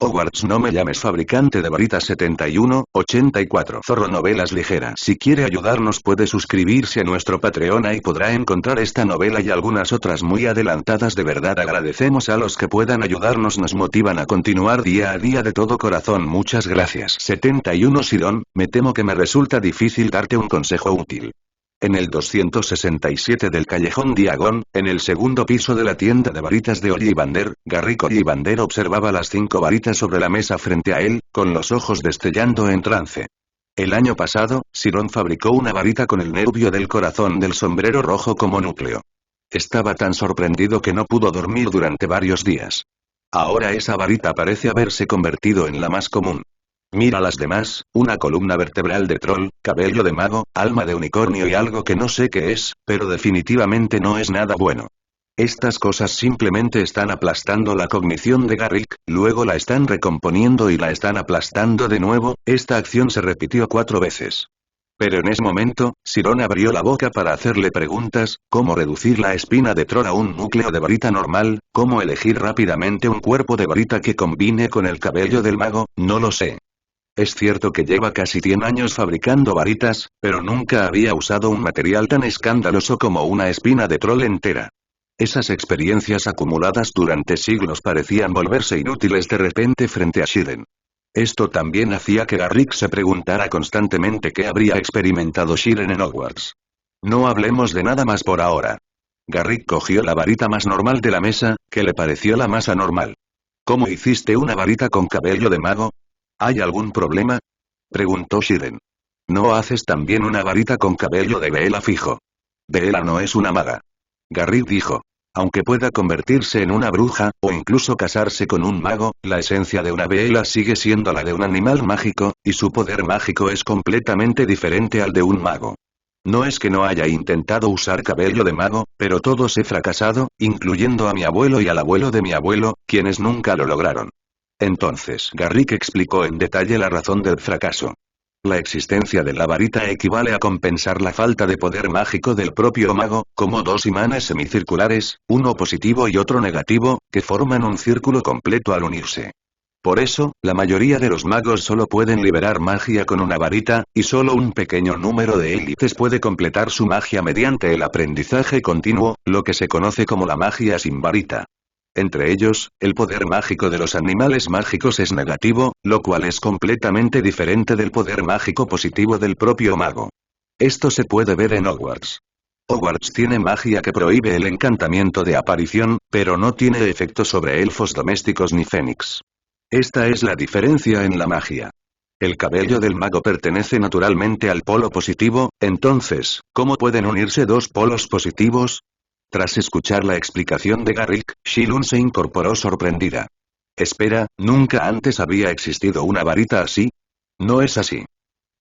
Hogwarts, no me llames, fabricante de varitas 7184. Zorro Novelas Ligeras. Si quiere ayudarnos puede suscribirse a nuestro Patreon y podrá encontrar esta novela y algunas otras muy adelantadas. De verdad agradecemos a los que puedan ayudarnos, nos motivan a continuar día a día de todo corazón. Muchas gracias. 71 Sirón, me temo que me resulta difícil darte un consejo útil. En el 267 del Callejón Diagon, en el segundo piso de la tienda de varitas de Ollivander, Garrick Ollivander observaba las 5 varitas sobre la mesa frente a él, con los ojos destellando en trance. El año pasado, Sirón fabricó una varita con el nervio del corazón del sombrero rojo como núcleo. Estaba tan sorprendido que no pudo dormir durante varios días. Ahora esa varita parece haberse convertido en la más común. Mira las demás, una columna vertebral de troll, cabello de mago, alma de unicornio y algo que no sé qué es, pero definitivamente no es nada bueno. Estas cosas simplemente están aplastando la cognición de Garrick, luego la están recomponiendo y la están aplastando de nuevo. Esta acción se repitió 4 veces. Pero en ese momento, Sirón abrió la boca para hacerle preguntas: ¿cómo reducir la espina de troll a un núcleo de varita normal? ¿Cómo elegir rápidamente un cuerpo de varita que combine con el cabello del mago? No lo sé. Es cierto que lleva casi 100 años fabricando varitas, pero nunca había usado un material tan escandaloso como una espina de troll entera. Esas experiencias acumuladas durante siglos parecían volverse inútiles de repente frente a Shiren. Esto también hacía que Garrick se preguntara constantemente qué habría experimentado Shiren en Hogwarts. No hablemos de nada más por ahora. Garrick cogió la varita más normal de la mesa, que le pareció la más anormal. ¿Cómo hiciste una varita con cabello de mago? ¿Hay algún problema? Preguntó Shiren. ¿No haces también una varita con cabello de Bella fijo? Bella no es una maga. Garrick dijo. Aunque pueda convertirse en una bruja, o incluso casarse con un mago, la esencia de una Bella sigue siendo la de un animal mágico, y su poder mágico es completamente diferente al de un mago. No es que no haya intentado usar cabello de mago, pero todos he fracasado, incluyendo a mi abuelo y al abuelo de mi abuelo, quienes nunca lo lograron. Entonces Garrick explicó en detalle la razón del fracaso. La existencia de la varita equivale a compensar la falta de poder mágico del propio mago, como 2 imanes semicirculares, uno positivo y otro negativo, que forman un círculo completo al unirse. Por eso, la mayoría de los magos solo pueden liberar magia con una varita, y solo un pequeño número de élites puede completar su magia mediante el aprendizaje continuo, lo que se conoce como la magia sin varita. Entre ellos, el poder mágico de los animales mágicos es negativo, lo cual es completamente diferente del poder mágico positivo del propio mago. Esto se puede ver en Hogwarts. Hogwarts tiene magia que prohíbe el encantamiento de aparición, pero no tiene efecto sobre elfos domésticos ni fénix. Esta es la diferencia en la magia. El cabello del mago pertenece naturalmente al polo positivo, entonces, ¿cómo pueden unirse 2 polos positivos? Tras escuchar la explicación de Garrick, Shilun se incorporó sorprendida. Espera, ¿nunca antes había existido una varita así? No es así.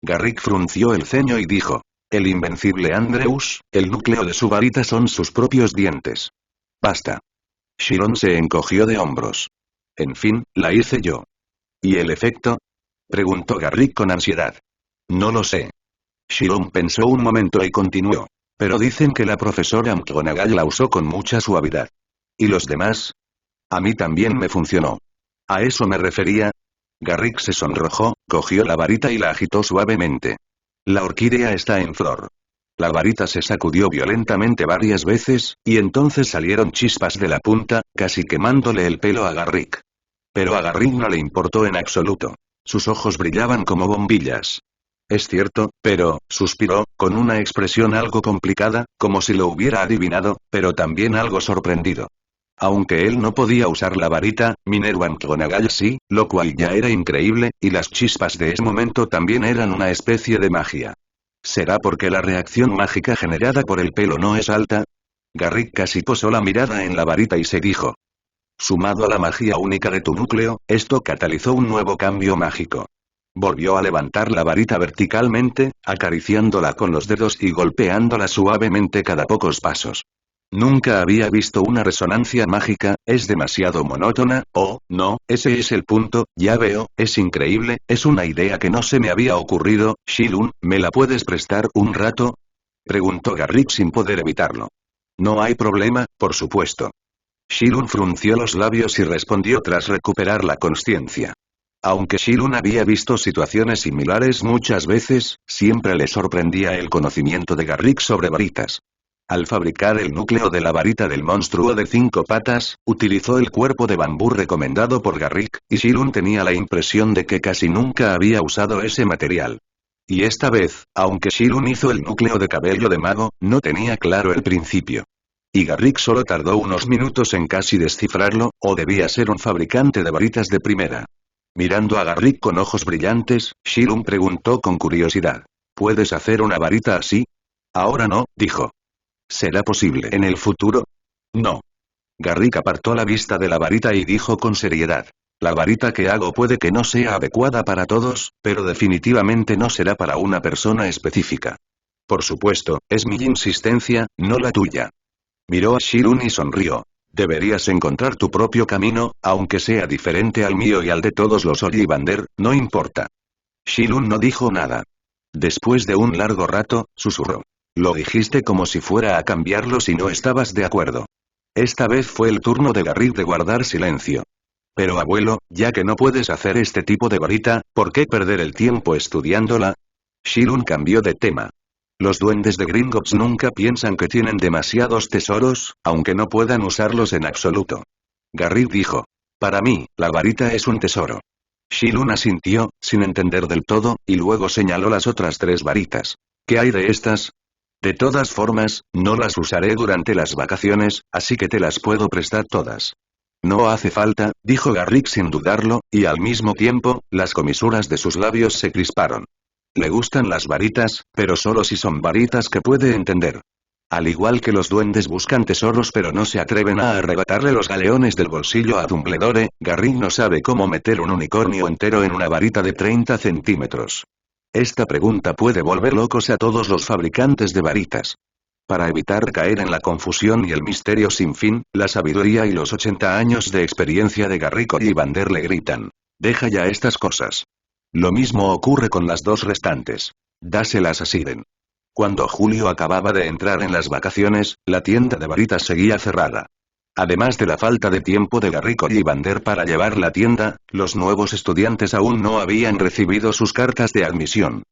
Garrick frunció el ceño y dijo. El invencible Andreus, el núcleo de su varita son sus propios dientes. Basta. Shilun se encogió de hombros. En fin, la hice yo. ¿Y el efecto? Preguntó Garrick con ansiedad. No lo sé. Shilun pensó un momento y continuó. Pero dicen que la profesora McGonagall la usó con mucha suavidad. ¿Y los demás? A mí también me funcionó. ¿A eso me refería? Garrick se sonrojó, cogió la varita y la agitó suavemente. La orquídea está en flor. La varita se sacudió violentamente varias veces, y entonces salieron chispas de la punta, casi quemándole el pelo a Garrick. Pero a Garrick no le importó en absoluto. Sus ojos brillaban como bombillas. Es cierto, pero, suspiró, con una expresión algo complicada, como si lo hubiera adivinado, pero también algo sorprendido. Aunque él no podía usar la varita, Minerva McGonagall sí, lo cual ya era increíble, y las chispas de ese momento también eran una especie de magia. ¿Será porque la reacción mágica generada por el pelo no es alta? Garrick casi posó la mirada en la varita y se dijo. Sumado a la magia única de tu núcleo, esto catalizó un nuevo cambio mágico. Volvió a levantar la varita verticalmente, acariciándola con los dedos y golpeándola suavemente cada pocos pasos. Nunca había visto una resonancia mágica, es demasiado monótona, no, ese es el punto, ya veo, es increíble, es una idea que no se me había ocurrido. Shilun, ¿me la puedes prestar un rato? Preguntó Garrick sin poder evitarlo. No hay problema, por supuesto. Shirun frunció los labios y respondió tras recuperar la consciencia. Aunque Shirun había visto situaciones similares muchas veces, siempre le sorprendía el conocimiento de Garrick sobre varitas. Al fabricar el núcleo de la varita del monstruo de 5 patas, utilizó el cuerpo de bambú recomendado por Garrick, y Shirun tenía la impresión de que casi nunca había usado ese material. Y esta vez, aunque Shirun hizo el núcleo de cabello de mago, no tenía claro el principio. Y Garrick solo tardó unos minutos en casi descifrarlo, o debía ser un fabricante de varitas de primera. Mirando a Garrick con ojos brillantes, Shirun preguntó con curiosidad. ¿Puedes hacer una varita así? Ahora no, dijo. ¿Será posible en el futuro? No. Garrick apartó la vista de la varita y dijo con seriedad. La varita que hago puede que no sea adecuada para todos, pero definitivamente no será para una persona específica. Por supuesto, es mi insistencia, no la tuya. Miró a Shirun y sonrió. Deberías encontrar tu propio camino, aunque sea diferente al mío y al de todos los Ollivander, no importa. Shirun no dijo nada. Después de un largo rato, susurró. Lo dijiste como si fuera a cambiarlo si no estabas de acuerdo. Esta vez fue el turno de Garrick de guardar silencio. Pero abuelo, ya que no puedes hacer este tipo de varita, ¿por qué perder el tiempo estudiándola? Shirun cambió de tema. Los duendes de Gringotts nunca piensan que tienen demasiados tesoros, aunque no puedan usarlos en absoluto. Garrick dijo. Para mí, la varita es un tesoro. Shirun asintió, sin entender del todo, y luego señaló las otras 3 varitas. ¿Qué hay de estas? De todas formas, no las usaré durante las vacaciones, así que te las puedo prestar todas. No hace falta, dijo Garrick sin dudarlo, y al mismo tiempo, las comisuras de sus labios se crisparon. Le gustan las varitas, pero solo si son varitas que puede entender. Al igual que los duendes buscan tesoros pero no se atreven a arrebatarle los galeones del bolsillo a Dumbledore, Garrick no sabe cómo meter un unicornio entero en una varita de 30 centímetros. Esta pregunta puede volver locos a todos los fabricantes de varitas. Para evitar caer en la confusión y el misterio sin fin, la sabiduría y los 80 años de experiencia de Garrick Ollivander le gritan. Deja ya estas cosas. Lo mismo ocurre con las 2 restantes. Dáselas a Siren. Cuando Julio acababa de entrar en las vacaciones, la tienda de varitas seguía cerrada. Además de la falta de tiempo de Garrick Ollivander para llevar la tienda, los nuevos estudiantes aún no habían recibido sus cartas de admisión.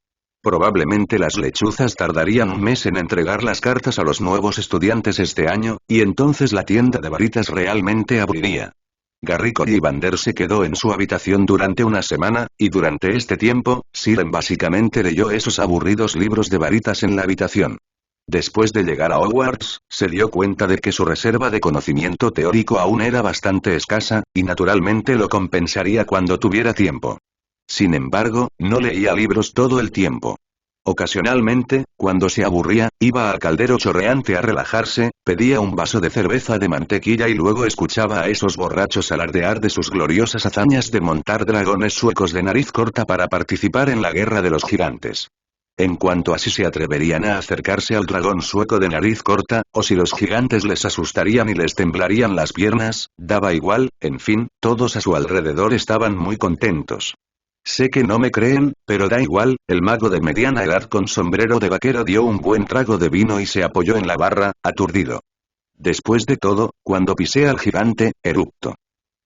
Probablemente las lechuzas tardarían un mes en entregar las cartas a los nuevos estudiantes este año, y entonces la tienda de varitas realmente abriría. Garrick Ollivander se quedó en su habitación durante una semana, y durante este tiempo, Siren básicamente leyó esos aburridos libros de varitas en la habitación. Después de llegar a Hogwarts, se dio cuenta de que su reserva de conocimiento teórico aún era bastante escasa, y naturalmente lo compensaría cuando tuviera tiempo. Sin embargo, no leía libros todo el tiempo. Ocasionalmente, cuando se aburría, iba al caldero chorreante a relajarse, pedía un vaso de cerveza de mantequilla y luego escuchaba a esos borrachos alardear de sus gloriosas hazañas de montar dragones suecos de nariz corta para participar en la guerra de los gigantes. En cuanto a si se atreverían a acercarse al dragón sueco de nariz corta, o si los gigantes les asustarían y les temblarían las piernas, daba igual, en fin, todos a su alrededor estaban muy contentos. Sé que no me creen, pero da igual, el mago de mediana edad con sombrero de vaquero dio un buen trago de vino y se apoyó en la barra, aturdido. Después de todo, cuando pisé al gigante, erupto.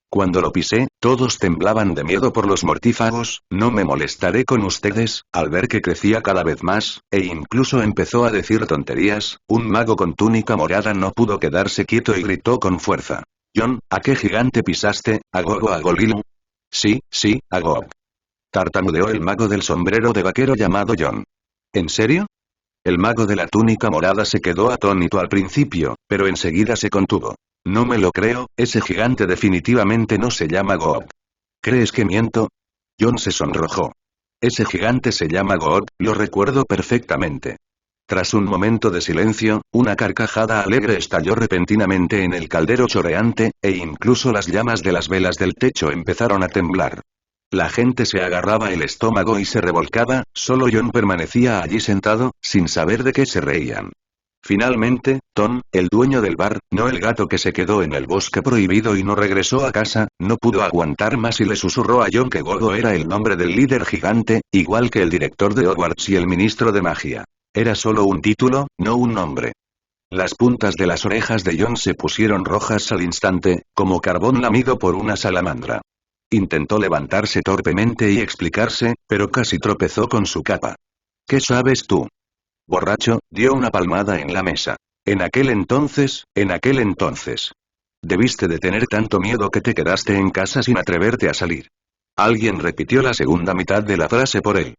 Cuando lo pisé, todos temblaban de miedo por los mortífagos, no me molestaré con ustedes, al ver que crecía cada vez más, e incluso empezó a decir tonterías, un mago con túnica morada no pudo quedarse quieto y gritó con fuerza. John, ¿a qué gigante pisaste, Agog o Agolilu? Sí, Agog. Tartamudeó el mago del sombrero de vaquero llamado John. ¿En serio? El mago de la túnica morada se quedó atónito al principio, pero enseguida se contuvo. No me lo creo, ese gigante definitivamente no se llama Goog. ¿Crees que miento? John se sonrojó. Ese gigante se llama Goog, lo recuerdo perfectamente. Tras un momento de silencio, una carcajada alegre estalló repentinamente en el caldero chorreante, e incluso las llamas de las velas del techo empezaron a temblar. La gente se agarraba el estómago y se revolcaba, solo John permanecía allí sentado, sin saber de qué se reían. Finalmente, Tom, el dueño del bar, no el gato que se quedó en el bosque prohibido y no regresó a casa, no pudo aguantar más y le susurró a John que Gogo era el nombre del líder gigante, igual que el director de Hogwarts y el ministro de magia. Era solo un título, no un nombre. Las puntas de las orejas de John se pusieron rojas al instante, como carbón lamido por una salamandra. Intentó levantarse torpemente y explicarse, pero casi tropezó con su capa. ¿Qué sabes tú? Borracho, dio una palmada en la mesa. En aquel entonces. Debiste de tener tanto miedo que te quedaste en casa sin atreverte a salir. Alguien repitió la segunda mitad de la frase por él.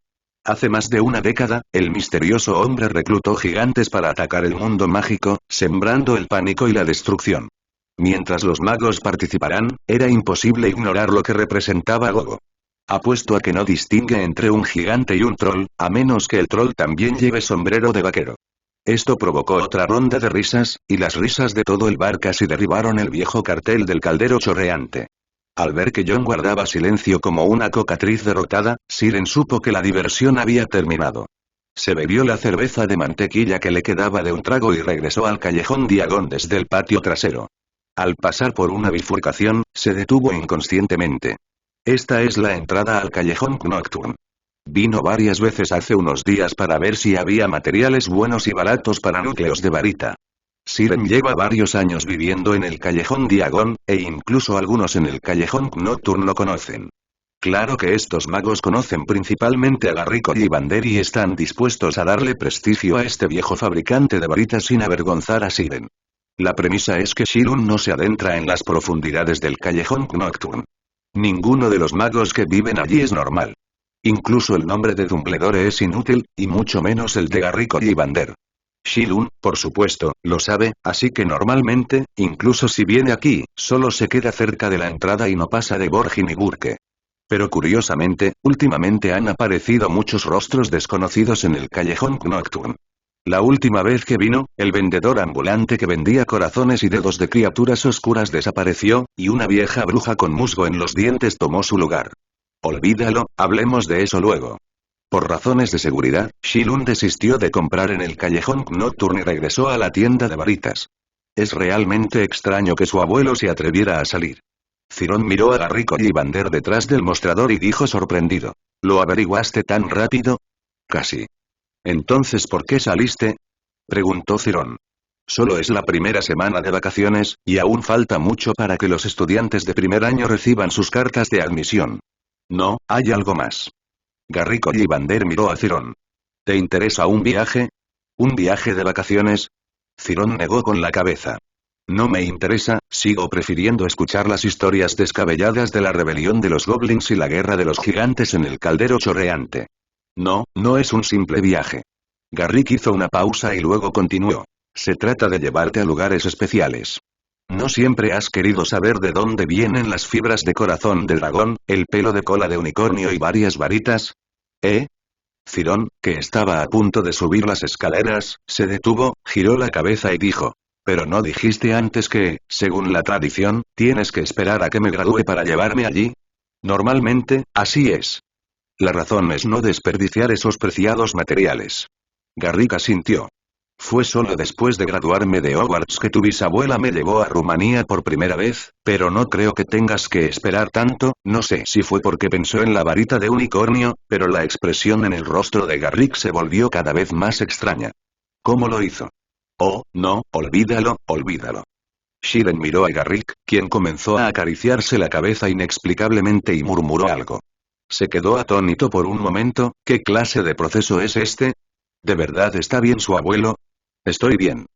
Hace más de una década, el misterioso hombre reclutó gigantes para atacar el mundo mágico, sembrando el pánico y la destrucción. Mientras los magos participarán, era imposible ignorar lo que representaba Gogo. Apuesto a que no distingue entre un gigante y un troll, a menos que el troll también lleve sombrero de vaquero. Esto provocó otra ronda de risas, y las risas de todo el bar casi derribaron el viejo cartel del caldero chorreante. Al ver que John guardaba silencio como una cocatriz derrotada, Siren supo que la diversión había terminado. Se bebió la cerveza de mantequilla que le quedaba de un trago y regresó al callejón Diagon desde el patio trasero. Al pasar por una bifurcación, se detuvo inconscientemente. Esta es la entrada al callejón Nocturne. Vino varias veces hace unos días para ver si había materiales buenos y baratos para núcleos de varita. Siren lleva varios años viviendo en el callejón Diagon, e incluso algunos en el callejón Nocturne lo conocen. Claro que estos magos conocen principalmente a Garrick Ollivander y están dispuestos a darle prestigio a este viejo fabricante de varitas sin avergonzar a Siren. La premisa es que Shirun no se adentra en las profundidades del callejón Nocturne. Ninguno de los magos que viven allí es normal. Incluso el nombre de Dumbledore es inútil, y mucho menos el de Garrick Ollivander. Shirun, por supuesto, lo sabe, así que normalmente, incluso si viene aquí, solo se queda cerca de la entrada y no pasa de Borgin y Burke. Pero curiosamente, últimamente han aparecido muchos rostros desconocidos en el callejón Nocturne. La última vez que vino, el vendedor ambulante que vendía corazones y dedos de criaturas oscuras desapareció, y una vieja bruja con musgo en los dientes tomó su lugar. Olvídalo, hablemos de eso luego. Por razones de seguridad, Shilun desistió de comprar en el callejón Nocturne y regresó a la tienda de varitas. Es realmente extraño que su abuelo se atreviera a salir. Ciron miró a Garrick Ollivander detrás del mostrador y dijo sorprendido. ¿Lo averiguaste tan rápido? Casi. ¿Entonces por qué saliste? Preguntó Ciron. Solo es la primera semana de vacaciones, y aún falta mucho para que los estudiantes de primer año reciban sus cartas de admisión. No, hay algo más. Garrick Ollivander miró a Ciron. ¿Te interesa un viaje? ¿Un viaje de vacaciones? Ciron negó con la cabeza. No me interesa, sigo prefiriendo escuchar las historias descabelladas de la rebelión de los goblins y la guerra de los gigantes en el caldero chorreante. No, no es un simple viaje. Garrick hizo una pausa y luego continuó. Se trata de llevarte a lugares especiales. ¿No siempre has querido saber de dónde vienen las fibras de corazón de dragón, el pelo de cola de unicornio y varias varitas? Ciron, que estaba a punto de subir las escaleras, se detuvo, giró la cabeza y dijo. Pero no dijiste antes que, según la tradición, tienes que esperar a que me gradúe para llevarme allí. Normalmente, así es. La razón es no desperdiciar esos preciados materiales. Garrick asintió. Fue solo después de graduarme de Hogwarts que tu bisabuela me llevó a Rumanía por primera vez, pero no creo que tengas que esperar tanto, no sé si fue porque pensó en la varita de unicornio, pero la expresión en el rostro de Garrick se volvió cada vez más extraña. ¿Cómo lo hizo? Oh, no, olvídalo, olvídalo. Shiren miró a Garrick, quien comenzó a acariciarse la cabeza inexplicablemente y murmuró algo. Se quedó atónito por un momento. ¿Qué clase de proceso es este? ¿De verdad está bien su abuelo? Estoy bien.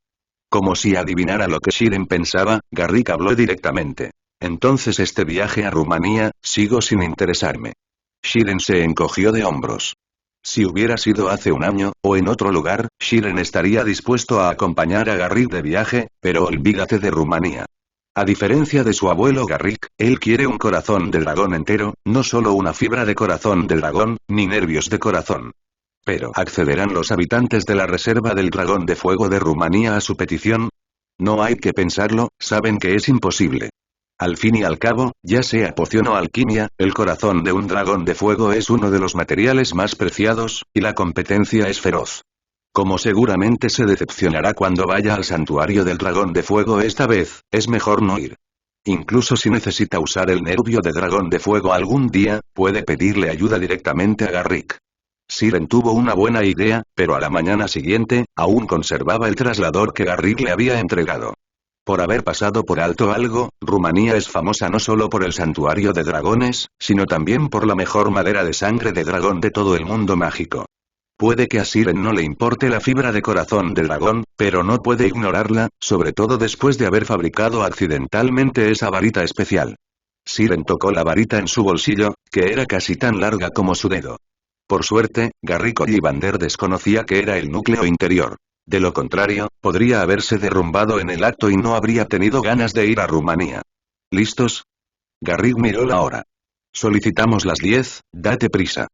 Como si adivinara lo que Shiren pensaba, Garrick habló directamente. Entonces este viaje a Rumanía, sigo sin interesarme. Shiren se encogió de hombros. Si hubiera sido hace un año, o en otro lugar, Shiren estaría dispuesto a acompañar a Garrick de viaje, pero olvídate de Rumanía. A diferencia de su abuelo Garrick, él quiere un corazón de dragón entero, no solo una fibra de corazón de dragón, ni nervios de corazón. Pero ¿accederán los habitantes de la Reserva del Dragón de Fuego de Rumanía a su petición? No hay que pensarlo, saben que es imposible. Al fin y al cabo, ya sea poción o alquimia, el corazón de un dragón de fuego es uno de los materiales más preciados, y la competencia es feroz. Como seguramente se decepcionará cuando vaya al santuario del dragón de fuego esta vez, es mejor no ir. Incluso si necesita usar el nervio de dragón de fuego algún día, puede pedirle ayuda directamente a Garrick. Siren tuvo una buena idea, pero a la mañana siguiente, aún conservaba el traslador que Garrick le había entregado. Por haber pasado por alto algo, Rumanía es famosa no solo por el santuario de dragones, sino también por la mejor madera de sangre de dragón de todo el mundo mágico. Puede que a Siren no le importe la fibra de corazón de dragón, pero no puede ignorarla, sobre todo después de haber fabricado accidentalmente esa varita especial. Siren tocó la varita en su bolsillo, que era casi tan larga como su dedo. Por suerte, Garrick Ollivander desconocía que era el núcleo interior. De lo contrario, podría haberse derrumbado en el acto y no habría tenido ganas de ir a Rumanía. ¿Listos? Garrick miró la hora. Solicitamos las 10, date prisa.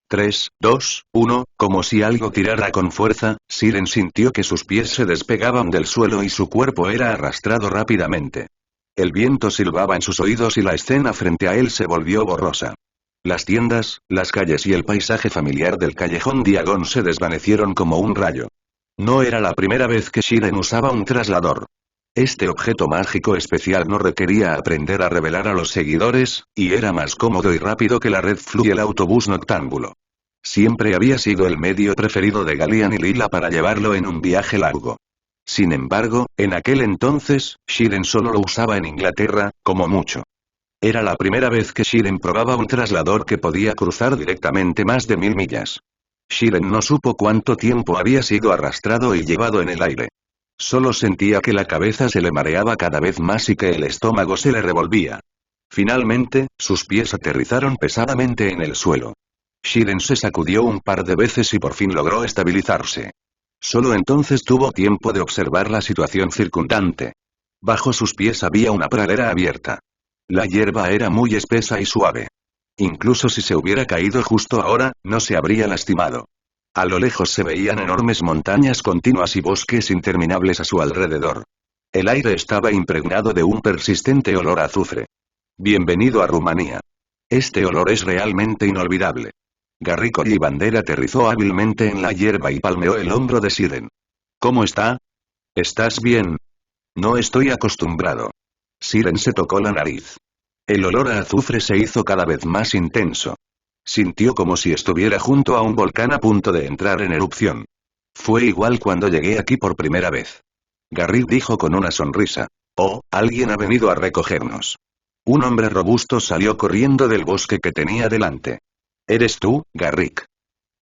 3, 2, 1, como si algo tirara con fuerza, Siren sintió que sus pies se despegaban del suelo y su cuerpo era arrastrado rápidamente. El viento silbaba en sus oídos y la escena frente a él se volvió borrosa. Las tiendas, las calles y el paisaje familiar del callejón Diagon se desvanecieron como un rayo. No era la primera vez que Siren usaba un traslador. Este objeto mágico especial no requería aprender a revelar a los seguidores, y era más cómodo y rápido que la Red Flu y el autobús noctámbulo. Siempre había sido el medio preferido de Gallian y Lila para llevarlo en un viaje largo. Sin embargo, en aquel entonces, Siren solo lo usaba en Inglaterra, como mucho. Era la primera vez que Siren probaba un traslador que podía cruzar directamente más de 1000 millas. Siren no supo cuánto tiempo había sido arrastrado y llevado en el aire. Solo sentía que la cabeza se le mareaba cada vez más y que el estómago se le revolvía. Finalmente, sus pies aterrizaron pesadamente en el suelo. Siren se sacudió un par de veces y por fin logró estabilizarse. Solo entonces tuvo tiempo de observar la situación circundante. Bajo sus pies había una pradera abierta. La hierba era muy espesa y suave. Incluso si se hubiera caído justo ahora, no se habría lastimado. A lo lejos se veían enormes montañas continuas y bosques interminables a su alrededor. El aire estaba impregnado de un persistente olor a azufre. Bienvenido a Rumanía. Este olor es realmente inolvidable. Garrick Ollivander aterrizó hábilmente en la hierba y palmeó el hombro de Siren. ¿Cómo está? ¿Estás bien? No estoy acostumbrado. Siren se tocó la nariz. El olor a azufre se hizo cada vez más intenso. Sintió como si estuviera junto a un volcán a punto de entrar en erupción. Fue igual cuando llegué aquí por primera vez. Garrick dijo con una sonrisa. Oh, alguien ha venido a recogernos. Un hombre robusto salió corriendo del bosque que tenía delante. ¿Eres tú, Garrick?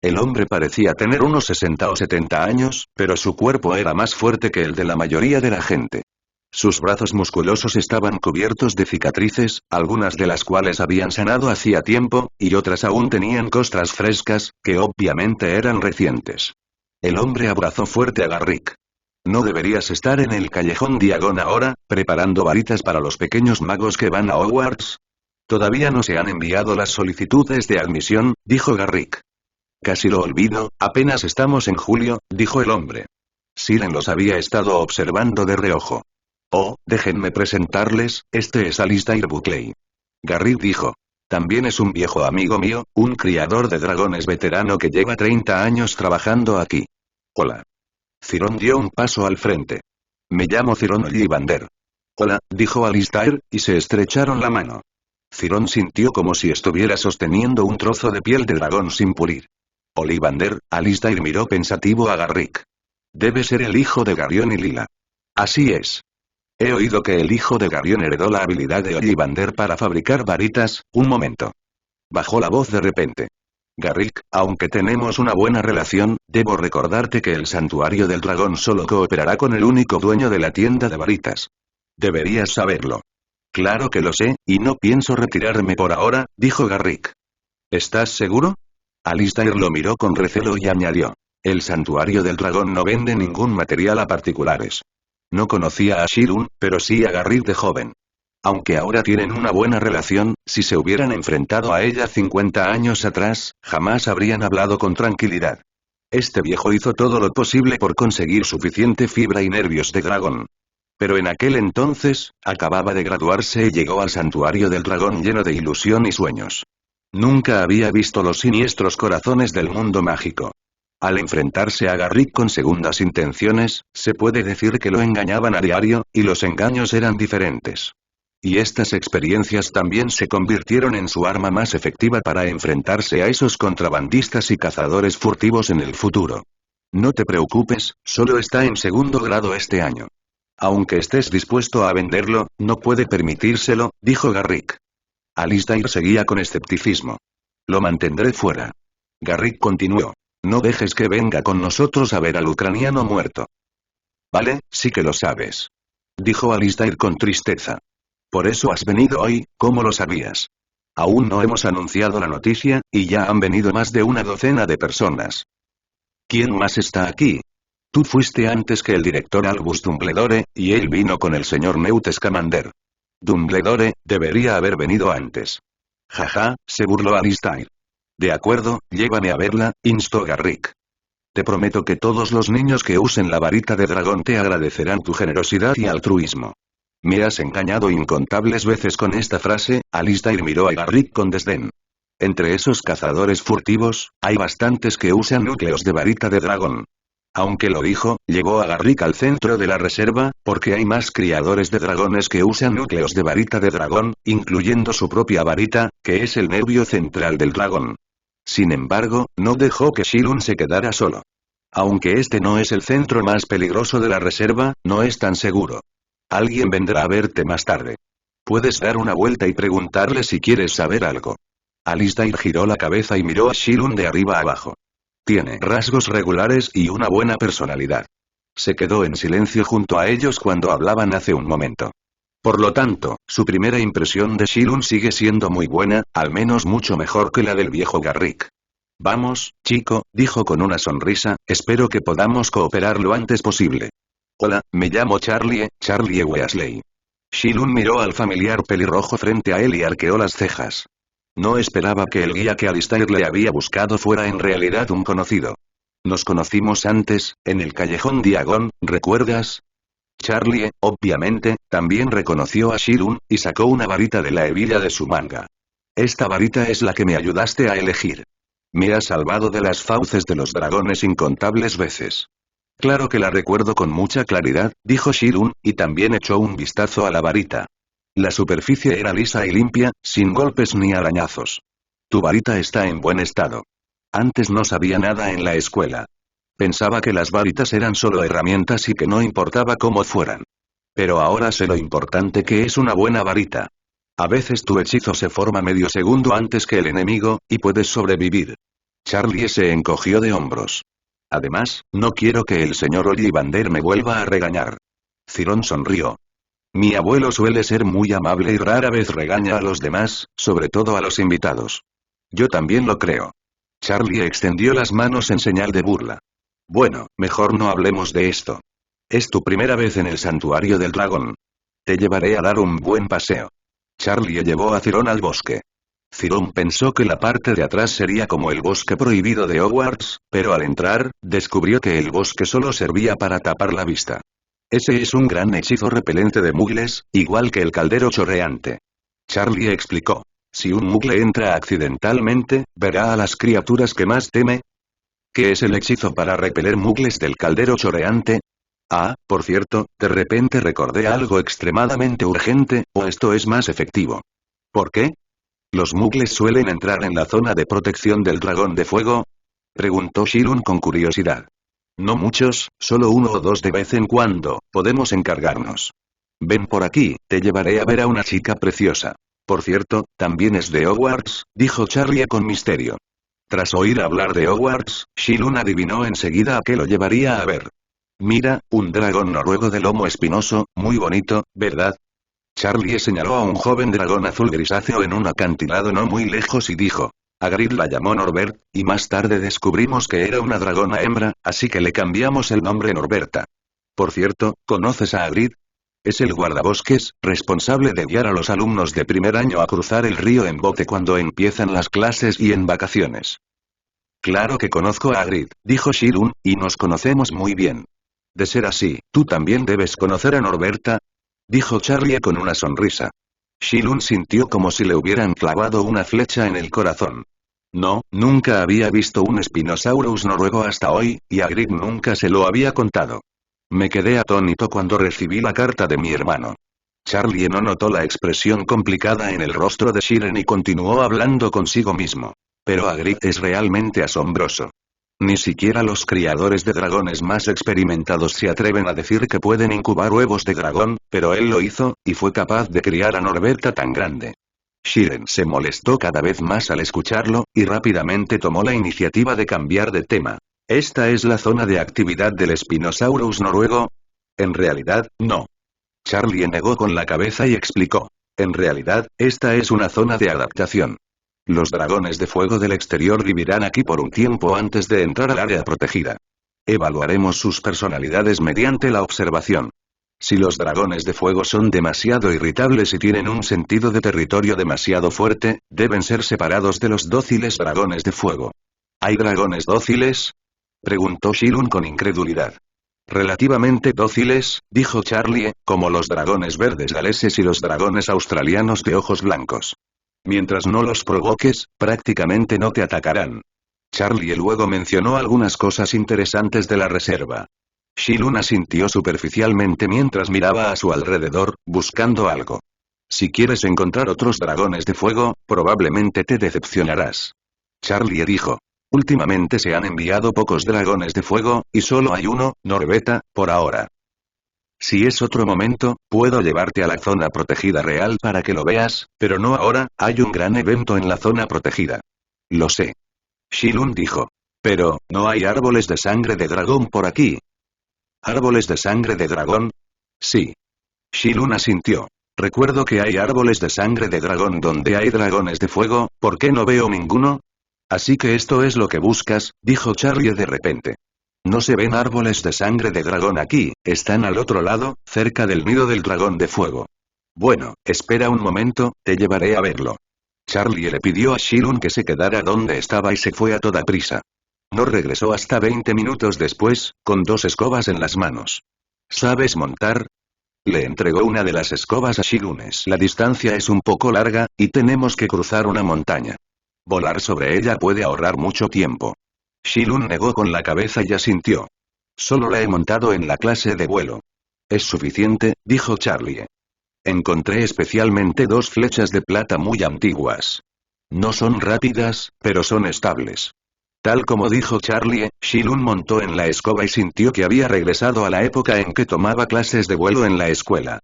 El hombre parecía tener unos 60 o 70 años, pero su cuerpo era más fuerte que el de la mayoría de la gente. Sus brazos musculosos estaban cubiertos de cicatrices, algunas de las cuales habían sanado hacía tiempo, y otras aún tenían costras frescas, que obviamente eran recientes. El hombre abrazó fuerte a Garrick. ¿No deberías estar en el callejón Diagon ahora, preparando varitas para los pequeños magos que van a Hogwarts? Todavía no se han enviado las solicitudes de admisión, dijo Garrick. Casi lo olvido, apenas estamos en julio, dijo el hombre. Siren los había estado observando de reojo. Oh, déjenme presentarles, este es Alistair Buckley. Garrick dijo. También es un viejo amigo mío, un criador de dragones veterano que lleva 30 años trabajando aquí. Hola. Ciron dio un paso al frente. Me llamo Ciron Ollivander. Hola, dijo Alistair, y se estrecharon la mano. Ciron sintió como si estuviera sosteniendo un trozo de piel de dragón sin pulir. Ollivander, Alistair miró pensativo a Garrick. Debe ser el hijo de Garion y Lila. Así es. He oído que el hijo de Garion heredó la habilidad de Ollivander para fabricar varitas, un momento. Bajó la voz de repente. Garrick, aunque tenemos una buena relación, debo recordarte que el santuario del dragón solo cooperará con el único dueño de la tienda de varitas. Deberías saberlo. Claro que lo sé, y no pienso retirarme por ahora, dijo Garrick. ¿Estás seguro? Alistair lo miró con recelo y añadió. El santuario del dragón no vende ningún material a particulares. No conocía a Shirun, pero sí a Garrick de joven. Aunque ahora tienen una buena relación, si se hubieran enfrentado a ella 50 años atrás, jamás habrían hablado con tranquilidad. Este viejo hizo todo lo posible por conseguir suficiente fibra y nervios de dragón. Pero en aquel entonces, acababa de graduarse y llegó al santuario del dragón lleno de ilusión y sueños. Nunca había visto los siniestros corazones del mundo mágico. Al enfrentarse a Garrick con segundas intenciones, se puede decir que lo engañaban a diario, y los engaños eran diferentes. y estas experiencias también se convirtieron en su arma más efectiva para enfrentarse a esos contrabandistas y cazadores furtivos en el futuro. No te preocupes, solo está en segundo grado este año. Aunque estés dispuesto a venderlo, no puede permitírselo, dijo Garrick. Alistair seguía con escepticismo. Lo mantendré fuera. Garrick continuó. No dejes que venga con nosotros a ver al ucraniano muerto. Vale, sí que lo sabes. Dijo Alistair con tristeza. Por eso has venido hoy, ¿cómo lo sabías? Aún no hemos anunciado la noticia, y ya han venido más de una docena de personas. ¿Quién más está aquí? Tú fuiste antes que el director Albus Dumbledore, y él vino con el señor Newt Scamander. Dumbledore, debería haber venido antes. Jaja, se burló Alistair. De acuerdo, llévame a verla, instó Garrick. Te prometo que todos los niños que usen la varita de dragón te agradecerán tu generosidad y altruismo. Me has engañado incontables veces con esta frase, Alistair miró a Garrick con desdén. Entre esos cazadores furtivos, hay bastantes que usan núcleos de varita de dragón. Aunque lo dijo, llevó a Garrick al centro de la reserva, porque hay más criadores de dragones que usan núcleos de varita de dragón, incluyendo su propia varita, que es el nervio central del dragón. Sin embargo, no dejó que Shilun se quedara solo. Aunque este no es el centro más peligroso de la reserva, no es tan seguro. Alguien vendrá a verte más tarde. Puedes dar una vuelta y preguntarle si quieres saber algo. Alistair giró la cabeza y miró a Shilun de arriba abajo. Tiene rasgos regulares y una buena personalidad. Se quedó en silencio junto a ellos cuando hablaban hace un momento. Por lo tanto, su primera impresión de Shilun sigue siendo muy buena, al menos mucho mejor que la del viejo Garrick. Vamos, chico, dijo con una sonrisa, espero que podamos cooperar lo antes posible. Hola, me llamo Charlie Weasley. Shilun miró al familiar pelirrojo frente a él y arqueó las cejas. No esperaba que el guía que Alistair le había buscado fuera en realidad un conocido. Nos conocimos antes, en el callejón Diagon, ¿recuerdas? Charlie, obviamente, también reconoció a Shilun, y sacó una varita de la hebilla de su manga. Esta varita es la que me ayudaste a elegir. Me has salvado de las fauces de los dragones incontables veces. Claro que la recuerdo con mucha claridad, dijo Shilun, y también echó un vistazo a la varita. La superficie era lisa y limpia, sin golpes ni arañazos. Tu varita está en buen estado. Antes no sabía nada en la escuela. Pensaba que las varitas eran solo herramientas y que no importaba cómo fueran. Pero ahora sé lo importante que es una buena varita. A veces tu hechizo se forma medio segundo antes que el enemigo, y puedes sobrevivir. Charlie se encogió de hombros. Además, no quiero que el señor Ollivander me vuelva a regañar. Cirón sonrió. Mi abuelo suele ser muy amable y rara vez regaña a los demás, sobre todo a los invitados. Yo también lo creo. Charlie extendió las manos en señal de burla. Bueno, mejor no hablemos de esto. Es tu primera vez en el santuario del dragón. Te llevaré a dar un buen paseo. Charlie llevó a Cirón al bosque. Cirón pensó que la parte de atrás sería como el bosque prohibido de Hogwarts, pero al entrar, descubrió que el bosque solo servía para tapar la vista. Ese es un gran hechizo repelente de mugles, igual que el caldero chorreante. Charlie explicó. Si un mugle entra accidentalmente, verá a las criaturas que más teme. ¿Qué es el hechizo para repeler mugles del caldero chorreante? Ah, por cierto, de repente recordé algo extremadamente urgente, o esto es más efectivo. ¿Por qué? ¿Los mugles suelen entrar en la zona de protección del dragón de fuego? Preguntó Shilun con curiosidad. No muchos, solo uno o dos de vez en cuando, podemos encargarnos. Ven por aquí, te llevaré a ver a una chica preciosa. Por cierto, también es de Hogwarts, dijo Charlie con misterio. Tras oír hablar de Hogwarts, Shilun adivinó enseguida a qué lo llevaría a ver. Mira, un dragón noruego de lomo espinoso, muy bonito, ¿verdad? Charlie señaló a un joven dragón azul grisáceo en un acantilado no muy lejos y dijo. Hagrid la llamó Norbert, y más tarde descubrimos que era una dragona hembra, así que le cambiamos el nombre Norberta. Por cierto, ¿conoces a Hagrid? Es el guardabosques, responsable de guiar a los alumnos de primer año a cruzar el río en bote cuando empiezan las clases y en vacaciones. Claro que conozco a Hagrid, dijo Shilun, y nos conocemos muy bien. De ser así, ¿tú también debes conocer a Norberta? Dijo Charlie con una sonrisa. Shilun sintió como si le hubieran clavado una flecha en el corazón. No, nunca había visto un Spinosaurus noruego hasta hoy, y a Hagrid nunca se lo había contado. Me quedé atónito cuando recibí la carta de mi hermano. Charlie no notó la expresión complicada en el rostro de Shiren y continuó hablando consigo mismo. Pero Hagrid es realmente asombroso. Ni siquiera los criadores de dragones más experimentados se atreven a decir que pueden incubar huevos de dragón, pero él lo hizo, y fue capaz de criar a Norberta tan grande. Shiren se molestó cada vez más al escucharlo, y rápidamente tomó la iniciativa de cambiar de tema. ¿Esta es la zona de actividad del Spinosaurus noruego? En realidad, no. Charlie negó con la cabeza y explicó. En realidad, esta es una zona de adaptación. Los dragones de fuego del exterior vivirán aquí por un tiempo antes de entrar al área protegida. Evaluaremos sus personalidades mediante la observación. Si los dragones de fuego son demasiado irritables y tienen un sentido de territorio demasiado fuerte, deben ser separados de los dóciles dragones de fuego. ¿Hay dragones dóciles? Preguntó Shilun con incredulidad. Relativamente dóciles, dijo Charlie, como los dragones verdes galeses y los dragones australianos de ojos blancos. Mientras no los provoques, prácticamente no te atacarán. Charlie luego mencionó algunas cosas interesantes de la reserva. Shilun asintió superficialmente mientras miraba a su alrededor, buscando algo. Si quieres encontrar otros dragones de fuego, probablemente te decepcionarás. Charlie dijo. Últimamente se han enviado pocos dragones de fuego, y solo hay uno, Norberta, por ahora. Si es otro momento, puedo llevarte a la zona protegida real para que lo veas, pero no ahora, hay un gran evento en la zona protegida. Lo sé. Shilun dijo. Pero, ¿no hay árboles de sangre de dragón por aquí? ¿Árboles de sangre de dragón? Sí. Shilun asintió. Recuerdo que hay árboles de sangre de dragón donde hay dragones de fuego, ¿por qué no veo ninguno? Así que esto es lo que buscas, dijo Charlie de repente. No se ven árboles de sangre de dragón aquí, están al otro lado, cerca del nido del dragón de fuego. Bueno, espera un momento, te llevaré a verlo. Charlie le pidió a Shilun que se quedara donde estaba y se fue a toda prisa. No regresó hasta 20 minutos después, con 2 escobas en las manos. ¿Sabes montar? Le entregó una de las escobas a Shilun. La distancia es un poco larga, y tenemos que cruzar una montaña. Volar sobre ella puede ahorrar mucho tiempo. Shilun negó con la cabeza y asintió. Solo la he montado en la clase de vuelo. Es suficiente, dijo Charlie. Encontré especialmente 2 flechas de plata muy antiguas. No son rápidas, pero son estables. Tal como dijo Charlie, Shilun montó en la escoba y sintió que había regresado a la época en que tomaba clases de vuelo en la escuela.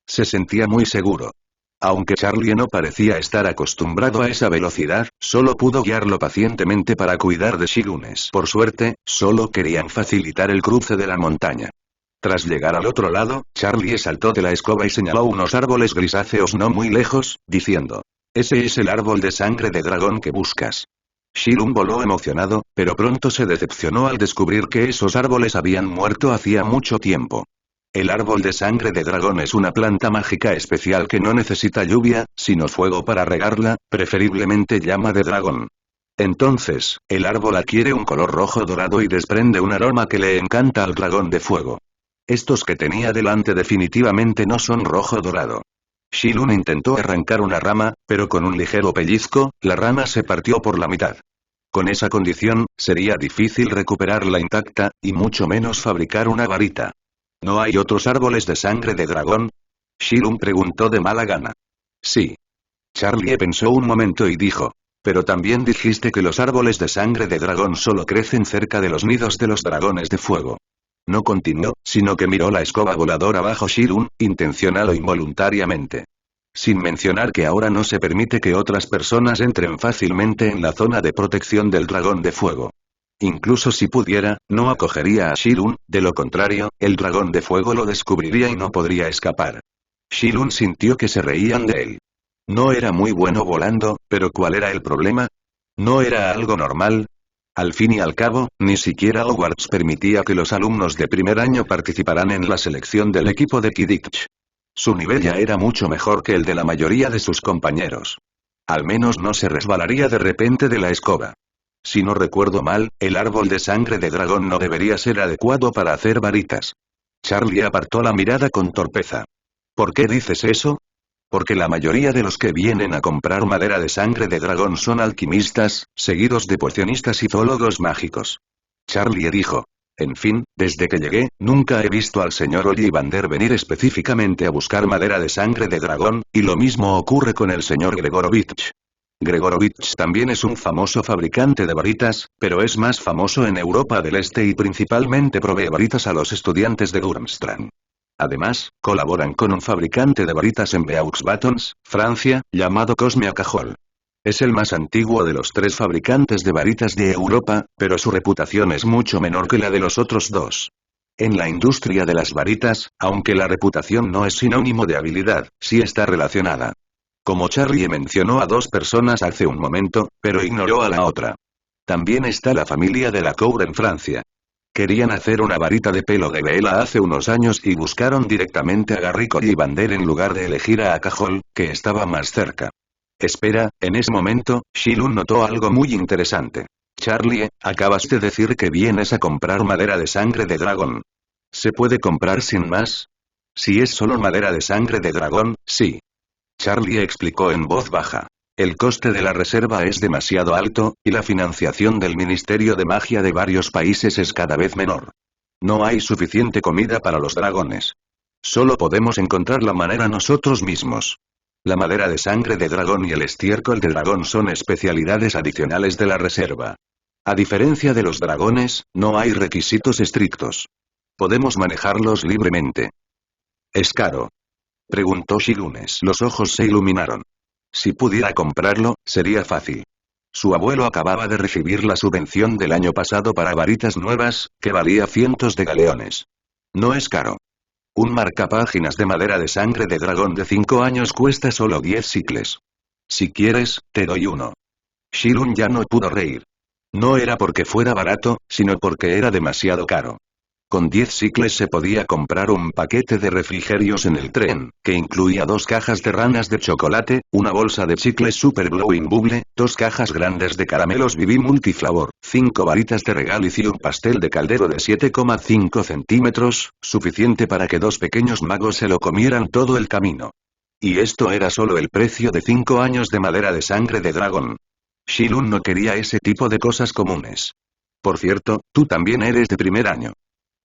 Se sentía muy seguro. Aunque Charlie no parecía estar acostumbrado a esa velocidad, solo pudo guiarlo pacientemente para cuidar de Shilun. Por suerte, solo querían facilitar el cruce de la montaña. Tras llegar al otro lado, Charlie saltó de la escoba y señaló unos árboles grisáceos no muy lejos, diciendo. Ese es el árbol de sangre de dragón que buscas. Shilun voló emocionado, pero pronto se decepcionó al descubrir que esos árboles habían muerto hacía mucho tiempo. El árbol de sangre de dragón es una planta mágica especial que no necesita lluvia, sino fuego para regarla, preferiblemente llama de dragón. Entonces, el árbol adquiere un color rojo dorado y desprende un aroma que le encanta al dragón de fuego. Estos que tenía delante definitivamente no son rojo dorado. Shilun intentó arrancar una rama, pero con un ligero pellizco, la rama se partió por la mitad. Con esa condición, sería difícil recuperarla intacta, y mucho menos fabricar una varita. ¿No hay otros árboles de sangre de dragón? Shilun preguntó de mala gana. Sí. Charlie pensó un momento y dijo. Pero también dijiste que los árboles de sangre de dragón solo crecen cerca de los nidos de los dragones de fuego. No continuó, sino que miró la escoba voladora bajo Shilun, intencional o involuntariamente. Sin mencionar que ahora no se permite que otras personas entren fácilmente en la zona de protección del dragón de fuego. Incluso si pudiera, no acogería a Shilun, de lo contrario, el dragón de fuego lo descubriría y no podría escapar. Shilun sintió que se reían de él. No era muy bueno volando, pero ¿cuál era el problema? ¿No era algo normal? Al fin y al cabo, ni siquiera Hogwarts permitía que los alumnos de primer año participaran en la selección del equipo de Quidditch. Su nivel ya era mucho mejor que el de la mayoría de sus compañeros. Al menos no se resbalaría de repente de la escoba. Si no recuerdo mal, el árbol de sangre de dragón no debería ser adecuado para hacer varitas. Charlie apartó la mirada con torpeza. ¿Por qué dices eso? Porque la mayoría de los que vienen a comprar madera de sangre de dragón son alquimistas, seguidos de pocionistas y zoólogos mágicos. Charlie dijo. En fin, desde que llegué, nunca he visto al señor Ollivander venir específicamente a buscar madera de sangre de dragón, y lo mismo ocurre con el señor Gregorovich. Gregorovich también es un famoso fabricante de varitas, pero es más famoso en Europa del Este y principalmente provee varitas a los estudiantes de Durmstrang. Además, colaboran con un fabricante de varitas en Beauxbatons, Francia, llamado Cosmia Cajol. Es el más antiguo de los 3 fabricantes de varitas de Europa, pero su reputación es mucho menor que la de los otros 2. En la industria de las varitas, aunque la reputación no es sinónimo de habilidad, sí está relacionada. Como Charlie mencionó a 2 personas hace un momento, pero ignoró a la otra. También está la familia de la Cour en Francia. Querían hacer una varita de pelo de vela hace unos años y buscaron directamente a Garrick Ollivander en lugar de elegir a Cajol, que estaba más cerca. Espera, en ese momento, Shilun notó algo muy interesante. Charlie, acabas de decir que vienes a comprar madera de sangre de dragón. ¿Se puede comprar sin más? Si es solo madera de sangre de dragón, sí. Charlie explicó en voz baja. El coste de la reserva es demasiado alto, y la financiación del Ministerio de Magia de varios países es cada vez menor. No hay suficiente comida para los dragones. Solo podemos encontrar la manera nosotros mismos. La madera de sangre de dragón y el estiércol de dragón son especialidades adicionales de la reserva. A diferencia de los dragones, no hay requisitos estrictos. Podemos manejarlos libremente. ¿Es caro?, preguntó Shilunes. Los ojos se iluminaron. Si pudiera comprarlo, sería fácil. Su abuelo acababa de recibir la subvención del año pasado para varitas nuevas, que valía cientos de galeones. No es caro. Un marcapáginas de madera de sangre de dragón de 5 años cuesta solo 10 sicles. Si quieres, te doy uno. Shilun ya no pudo reír. No era porque fuera barato, sino porque era demasiado caro. Con 10 sicles se podía comprar un paquete de refrigerios en el tren, que incluía 2 cajas de ranas de chocolate, una bolsa de chicles Super Blowing Bubble, 2 cajas grandes de caramelos BB Multiflavor, 5 varitas de regaliz y un pastel de caldero de 7,5 centímetros, suficiente para que 2 pequeños magos se lo comieran todo el camino. Y esto era solo el precio de 5 años de madera de sangre de dragón. Shilun no quería ese tipo de cosas comunes. Por cierto, tú también eres de primer año.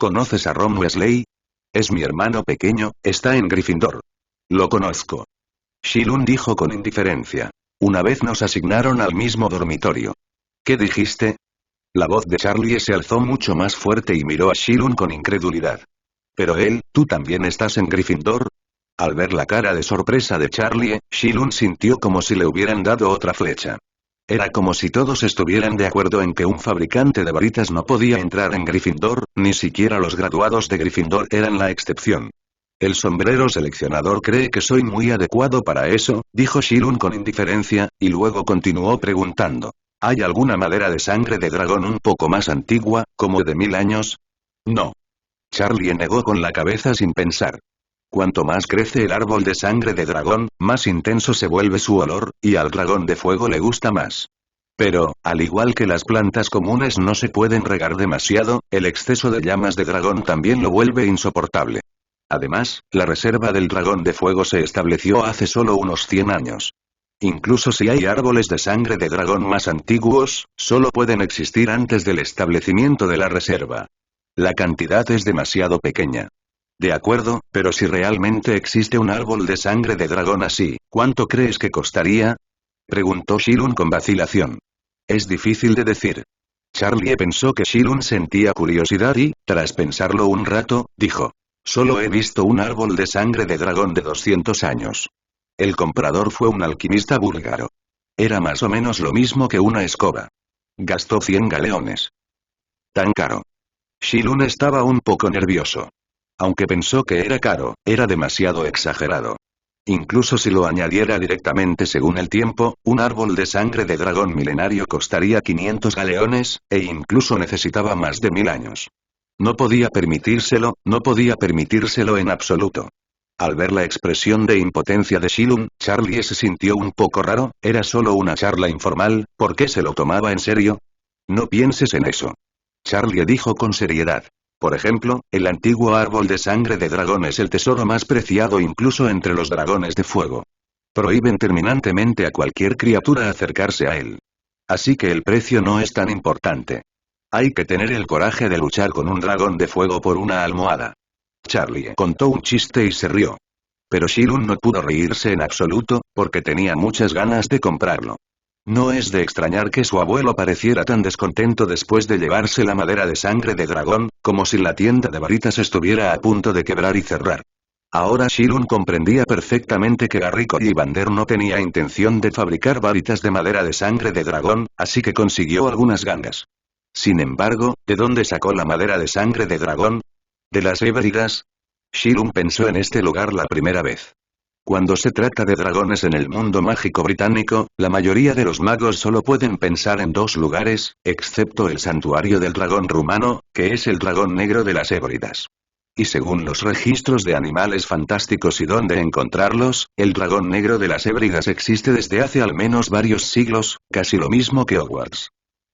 ¿Conoces a Ron Weasley? Es mi hermano pequeño, está en Gryffindor. Lo conozco. Shilun dijo con indiferencia. Una vez nos asignaron al mismo dormitorio. ¿Qué dijiste? La voz de Charlie se alzó mucho más fuerte y miró a Shilun con incredulidad. Pero ¿tú también estás en Gryffindor? Al ver la cara de sorpresa de Charlie, Shilun sintió como si le hubieran dado otra flecha. Era como si todos estuvieran de acuerdo en que un fabricante de varitas no podía entrar en Gryffindor, ni siquiera los graduados de Gryffindor eran la excepción. El sombrero seleccionador cree que soy muy adecuado para eso, dijo Shilun con indiferencia, y luego continuó preguntando. ¿Hay alguna madera de sangre de dragón un poco más antigua, como de 1000 años? No. Charlie negó con la cabeza sin pensar. Cuanto más crece el árbol de sangre de dragón, más intenso se vuelve su olor, y al dragón de fuego le gusta más. Pero, al igual que las plantas comunes no se pueden regar demasiado, el exceso de llamas de dragón también lo vuelve insoportable. Además, la reserva del dragón de fuego se estableció hace solo unos 100 años. Incluso si hay árboles de sangre de dragón más antiguos, solo pueden existir antes del establecimiento de la reserva. La cantidad es demasiado pequeña. De acuerdo, pero si realmente existe un árbol de sangre de dragón así, ¿cuánto crees que costaría?, preguntó Shilun con vacilación. Es difícil de decir. Charlie pensó que Shilun sentía curiosidad y, tras pensarlo un rato, dijo. Solo he visto un árbol de sangre de dragón de 200 años. El comprador fue un alquimista búlgaro. Era más o menos lo mismo que una escoba. Gastó 100 galeones. ¿Tan caro? Shilun estaba un poco nervioso. Aunque pensó que era caro, era demasiado exagerado. Incluso si lo añadiera directamente según el tiempo, un árbol de sangre de dragón milenario costaría 500 galeones, e incluso necesitaba más de 1000 años. No podía permitírselo en absoluto. Al ver la expresión de impotencia de Shilun, Charlie se sintió un poco raro, era solo una charla informal, ¿por qué se lo tomaba en serio? No pienses en eso. Charlie dijo con seriedad. Por ejemplo, el antiguo árbol de sangre de dragón es el tesoro más preciado incluso entre los dragones de fuego. Prohíben terminantemente a cualquier criatura acercarse a él. Así que el precio no es tan importante. Hay que tener el coraje de luchar con un dragón de fuego por una almohada. Charlie contó un chiste y se rió. Pero Shilun no pudo reírse en absoluto, porque tenía muchas ganas de comprarlo. No es de extrañar que su abuelo pareciera tan descontento después de llevarse la madera de sangre de dragón, como si la tienda de varitas estuviera a punto de quebrar y cerrar. Ahora Shilun comprendía perfectamente que Garrick Ollivander no tenía intención de fabricar varitas de madera de sangre de dragón, así que consiguió algunas gangas. Sin embargo, ¿de dónde sacó la madera de sangre de dragón? ¿De las Hébridas? Shilun pensó en este lugar la primera vez. Cuando se trata de dragones en el mundo mágico británico, la mayoría de los magos solo pueden pensar en dos lugares, excepto el santuario del dragón rumano, que es el dragón negro de las Hébridas. Y según los registros de animales fantásticos y dónde encontrarlos, el dragón negro de las Hébridas existe desde hace al menos varios siglos, casi lo mismo que Hogwarts.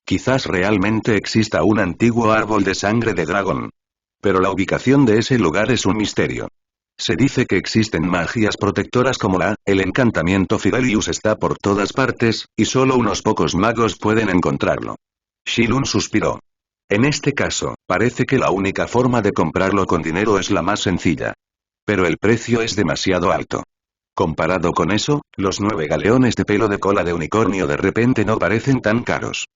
Quizás realmente exista un antiguo árbol de sangre de dragón. Pero la ubicación de ese lugar es un misterio. Se dice que existen magias protectoras como el encantamiento Fidelius está por todas partes, y solo unos pocos magos pueden encontrarlo. Shilun suspiró. En este caso, parece que la única forma de comprarlo con dinero es la más sencilla. Pero el precio es demasiado alto. Comparado con eso, los 9 galeones de pelo de cola de unicornio de repente no parecen tan caros.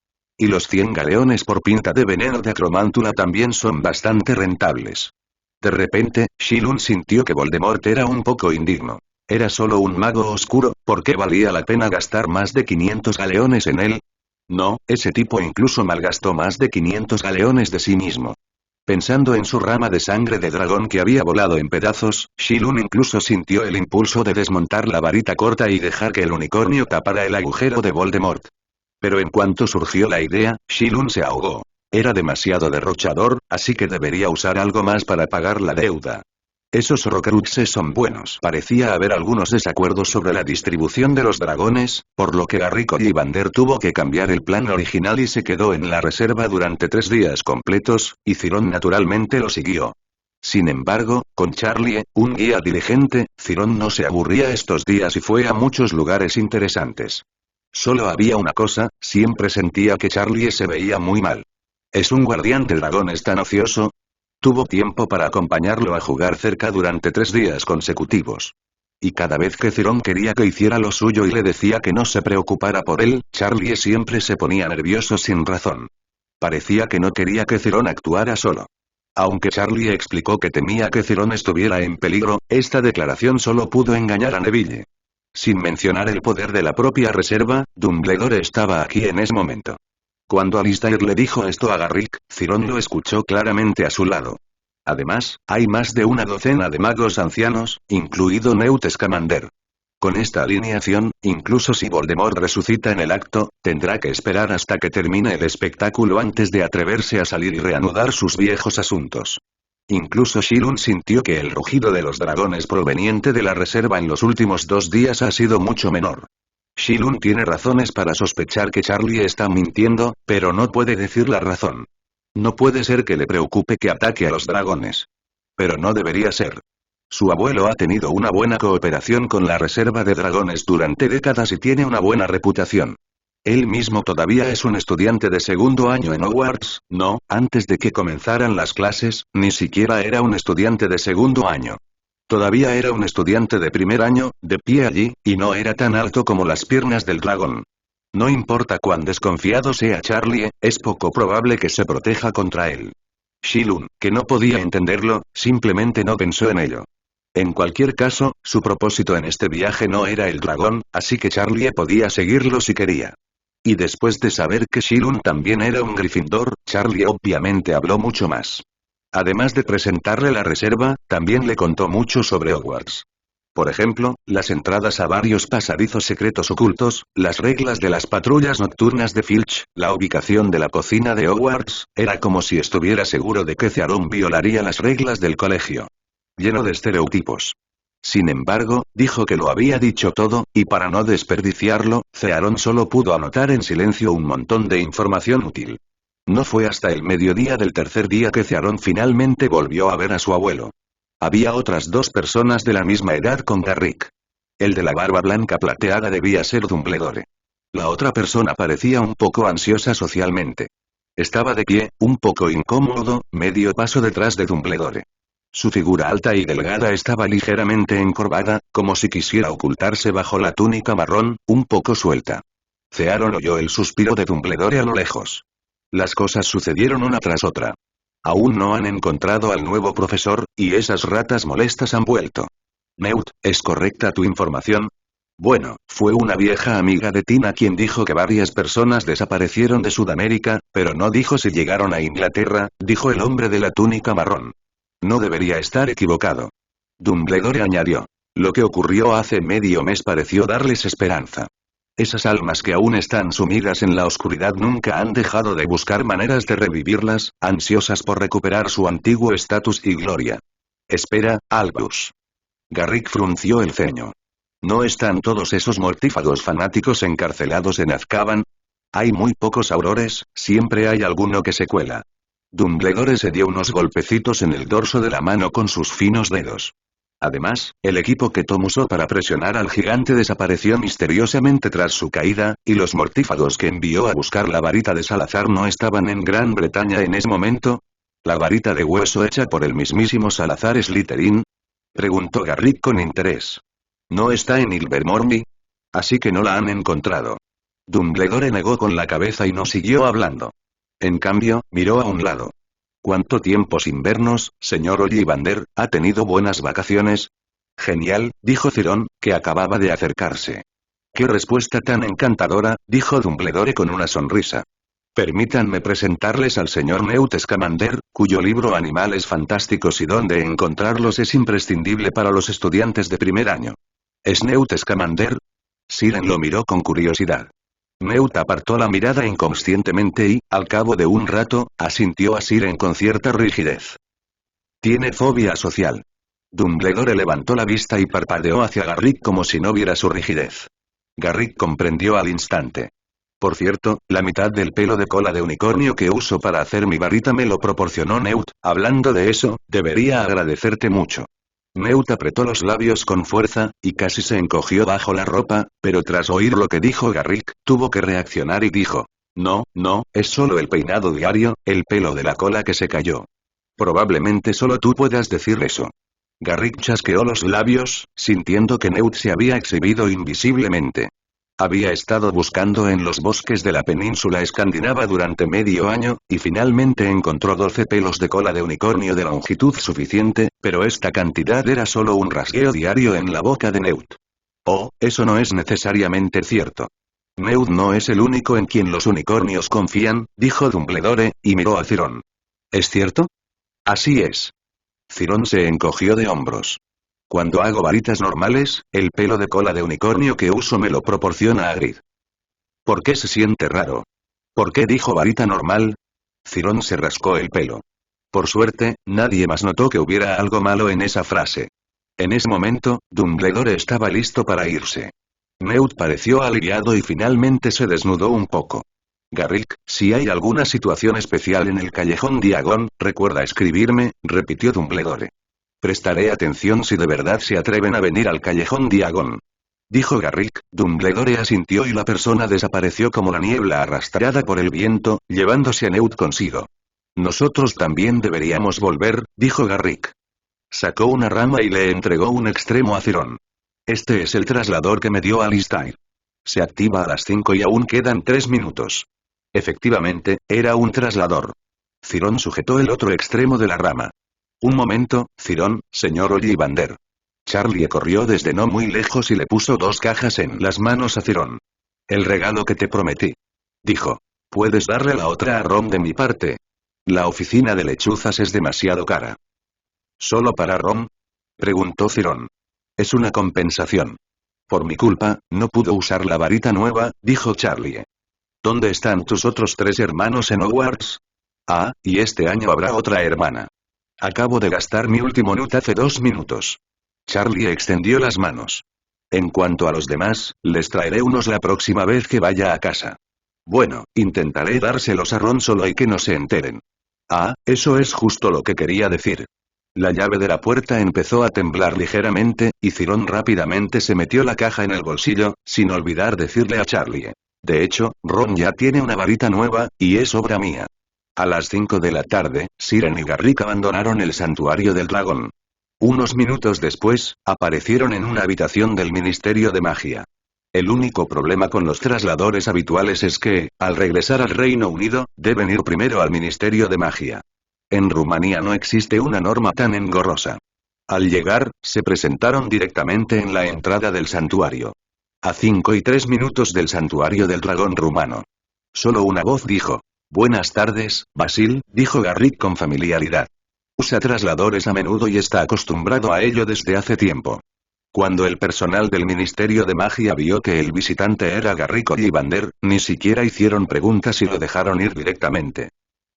Y los 100 galeones por pinta de veneno de acromántula también son bastante rentables. De repente, Shilun sintió que Voldemort era un poco indigno. Era solo un mago oscuro, ¿por qué valía la pena gastar más de 500 galeones en él? No, ese tipo incluso malgastó más de 500 galeones de sí mismo. Pensando en su rama de sangre de dragón que había volado en pedazos, Shilun incluso sintió el impulso de desmontar la varita corta y dejar que el unicornio tapara el agujero de Voldemort. Pero en cuanto surgió la idea, Shilun se ahogó. Era demasiado derrochador, así que debería usar algo más para pagar la deuda. Esos Horcruxes son buenos. Parecía haber algunos desacuerdos sobre la distribución de los dragones, por lo que Garrick Ollivander tuvo que cambiar el plan original y se quedó en la reserva durante 3 días completos, y Cirón naturalmente lo siguió. Sin embargo, con Charlie, un guía diligente, Cirón no se aburría estos días y fue a muchos lugares interesantes. Solo había una cosa, siempre sentía que Charlie se veía muy mal. ¿Es un guardián de dragones tan ocioso? Tuvo tiempo para acompañarlo a jugar cerca durante 3 días consecutivos. Y cada vez que Cirón quería que hiciera lo suyo y le decía que no se preocupara por él, Charlie siempre se ponía nervioso sin razón. Parecía que no quería que Cirón actuara solo. Aunque Charlie explicó que temía que Cirón estuviera en peligro, esta declaración solo pudo engañar a Neville. Sin mencionar el poder de la propia reserva, Dumbledore estaba aquí en ese momento. Cuando Alistair le dijo esto a Garrick, Cirón lo escuchó claramente a su lado. Además, hay más de una docena de magos ancianos, incluido Newt Scamander. Con esta alineación, incluso si Voldemort resucita en el acto, tendrá que esperar hasta que termine el espectáculo antes de atreverse a salir y reanudar sus viejos asuntos. Incluso Shilun sintió que el rugido de los dragones proveniente de la reserva en los últimos 2 días ha sido mucho menor. Shilun tiene razones para sospechar que Charlie está mintiendo, pero no puede decir la razón. No puede ser que le preocupe que ataque a los dragones. Pero no debería ser. Su abuelo ha tenido una buena cooperación con la reserva de dragones durante décadas y tiene una buena reputación. Él mismo todavía es un estudiante de segundo año en Hogwarts, no, antes de que comenzaran las clases, ni siquiera era un estudiante de segundo año. Todavía era un estudiante de primer año, de pie allí, y no era tan alto como las piernas del dragón. No importa cuán desconfiado sea Charlie, es poco probable que se proteja contra él. Shilun, que no podía entenderlo, simplemente no pensó en ello. En cualquier caso, su propósito en este viaje no era el dragón, así que Charlie podía seguirlo si quería. Y después de saber que Shilun también era un Gryffindor, Charlie obviamente habló mucho más. Además de presentarle la reserva, también le contó mucho sobre Hogwarts. Por ejemplo, las entradas a varios pasadizos secretos ocultos, las reglas de las patrullas nocturnas de Filch, la ubicación de la cocina de Hogwarts, era como si estuviera seguro de que Theron violaría las reglas del colegio. Lleno de estereotipos. Sin embargo, dijo que lo había dicho todo, y para no desperdiciarlo, Theron solo pudo anotar en silencio un montón de información útil. No fue hasta el mediodía del tercer día que Theron finalmente volvió a ver a su abuelo. Había otras 2 personas de la misma edad con Garrick. El de la barba blanca plateada debía ser Dumbledore. La otra persona parecía un poco ansiosa socialmente. Estaba de pie, un poco incómodo, medio paso detrás de Dumbledore. Su figura alta y delgada estaba ligeramente encorvada, como si quisiera ocultarse bajo la túnica marrón, un poco suelta. Thearon oyó el suspiro de Dumbledore a lo lejos. Las cosas sucedieron una tras otra. Aún no han encontrado al nuevo profesor, y esas ratas molestas han vuelto. Newt, ¿es correcta tu información? Bueno, fue una vieja amiga de Tina quien dijo que varias personas desaparecieron de Sudamérica, pero no dijo si llegaron a Inglaterra, dijo el hombre de la túnica marrón. No debería estar equivocado. Dumbledore añadió. Lo que ocurrió hace medio mes pareció darles esperanza. Esas almas que aún están sumidas en la oscuridad nunca han dejado de buscar maneras de revivirlas, ansiosas por recuperar su antiguo estatus y gloria. Espera, Albus. Garrick frunció el ceño. ¿No están todos esos mortífagos fanáticos encarcelados en Azkaban? Hay muy pocos aurores, siempre hay alguno que se cuela. Dumbledore se dio unos golpecitos en el dorso de la mano con sus finos dedos. Además, el equipo que Tom usó para presionar al gigante desapareció misteriosamente tras su caída, y los mortífagos que envió a buscar la varita de Salazar no estaban en Gran Bretaña en ese momento. ¿La varita de hueso hecha por el mismísimo Salazar Slytherin? Preguntó Garrick con interés. ¿No está en Ilvermorny? Así que no la han encontrado. Dumbledore negó con la cabeza y no siguió hablando. En cambio, miró a un lado. ¿Cuánto tiempo sin vernos, señor Ollivander? ¿Ha tenido buenas vacaciones? Genial, dijo Cirón, que acababa de acercarse. ¡Qué respuesta tan encantadora!, dijo Dumbledore con una sonrisa. Permítanme presentarles al señor Newt Scamander, cuyo libro Animales Fantásticos y dónde encontrarlos es imprescindible para los estudiantes de primer año. ¿Es Newt Scamander? Siren lo miró con curiosidad. Newt apartó la mirada inconscientemente y, al cabo de un rato, asintió a Siren con cierta rigidez. Tiene fobia social. Dumbledore levantó la vista y parpadeó hacia Garrick como si no viera su rigidez. Garrick comprendió al instante. Por cierto, la mitad del pelo de cola de unicornio que uso para hacer mi varita me lo proporcionó Newt. Hablando de eso, debería agradecerte mucho. Newt apretó los labios con fuerza, y casi se encogió bajo la ropa, pero tras oír lo que dijo Garrick, tuvo que reaccionar y dijo. No, es solo el peinado diario, el pelo de la cola que se cayó. Probablemente solo tú puedas decir eso. Garrick chasqueó los labios, sintiendo que Newt se había exhibido invisiblemente. Había estado buscando en los bosques de la península escandinava durante medio año, y finalmente encontró 12 pelos de cola de unicornio de longitud suficiente, pero esta cantidad era solo un rasgueo diario en la boca de Newt. Oh, eso no es necesariamente cierto. Newt no es el único en quien los unicornios confían, dijo Dumbledore, y miró a Cirón. ¿Es cierto? Así es. Cirón se encogió de hombros. Cuando hago varitas normales, el pelo de cola de unicornio que uso me lo proporciona Hagrid. ¿Por qué se siente raro? ¿Por qué dijo varita normal? Cirón se rascó el pelo. Por suerte, nadie más notó que hubiera algo malo en esa frase. En ese momento, Dumbledore estaba listo para irse. Newt pareció aliviado y finalmente se desnudó un poco. Garrick, si hay alguna situación especial en el callejón Diagon, recuerda escribirme, repitió Dumbledore. Prestaré atención si de verdad se atreven a venir al callejón Diagon. Dijo Garrick. Dumbledore asintió y la persona desapareció como la niebla arrastrada por el viento, llevándose a Newt consigo. Nosotros también deberíamos volver, dijo Garrick. Sacó una rama y le entregó un extremo a Cirón. Este es el traslador que me dio Alistair. Se activa a las 5 y aún quedan 3 minutos. Efectivamente, era un traslador. Cirón sujetó el otro extremo de la rama. Un momento, Cirón, señor Ollivander. Charlie corrió desde no muy lejos y le puso 2 cajas en las manos a Cirón. El regalo que te prometí. Dijo. ¿Puedes darle la otra a Ron de mi parte? La oficina de lechuzas es demasiado cara. ¿Solo para Ron? Preguntó Cirón. Es una compensación. Por mi culpa, no pudo usar la varita nueva, dijo Charlie. ¿Dónde están tus otros 3 hermanos en Hogwarts? Ah, y este año habrá otra hermana. Acabo de gastar mi último nut hace 2 minutos. Charlie extendió las manos. En cuanto a los demás, les traeré unos la próxima vez que vaya a casa. Bueno, intentaré dárselos a Ron solo y que no se enteren. Ah, eso es justo lo que quería decir. La llave de la puerta empezó a temblar ligeramente, y Cirón rápidamente se metió la caja en el bolsillo, sin olvidar decirle a Charlie. De hecho, Ron ya tiene una varita nueva, y es obra mía. A las 5 de la tarde, Siren y Garrick abandonaron el santuario del dragón. Unos minutos después, aparecieron en una habitación del Ministerio de Magia. El único problema con los trasladores habituales es que, al regresar al Reino Unido, deben ir primero al Ministerio de Magia. En Rumanía no existe una norma tan engorrosa. Al llegar, se presentaron directamente en la entrada del santuario. A 5:03 del santuario del dragón rumano. Solo una voz dijo: «Buenas tardes, Basil», dijo Garrick con familiaridad. Usa trasladores a menudo y está acostumbrado a ello desde hace tiempo. Cuando el personal del Ministerio de Magia vio que el visitante era Garrick Ollivander, ni siquiera hicieron preguntas y lo dejaron ir directamente.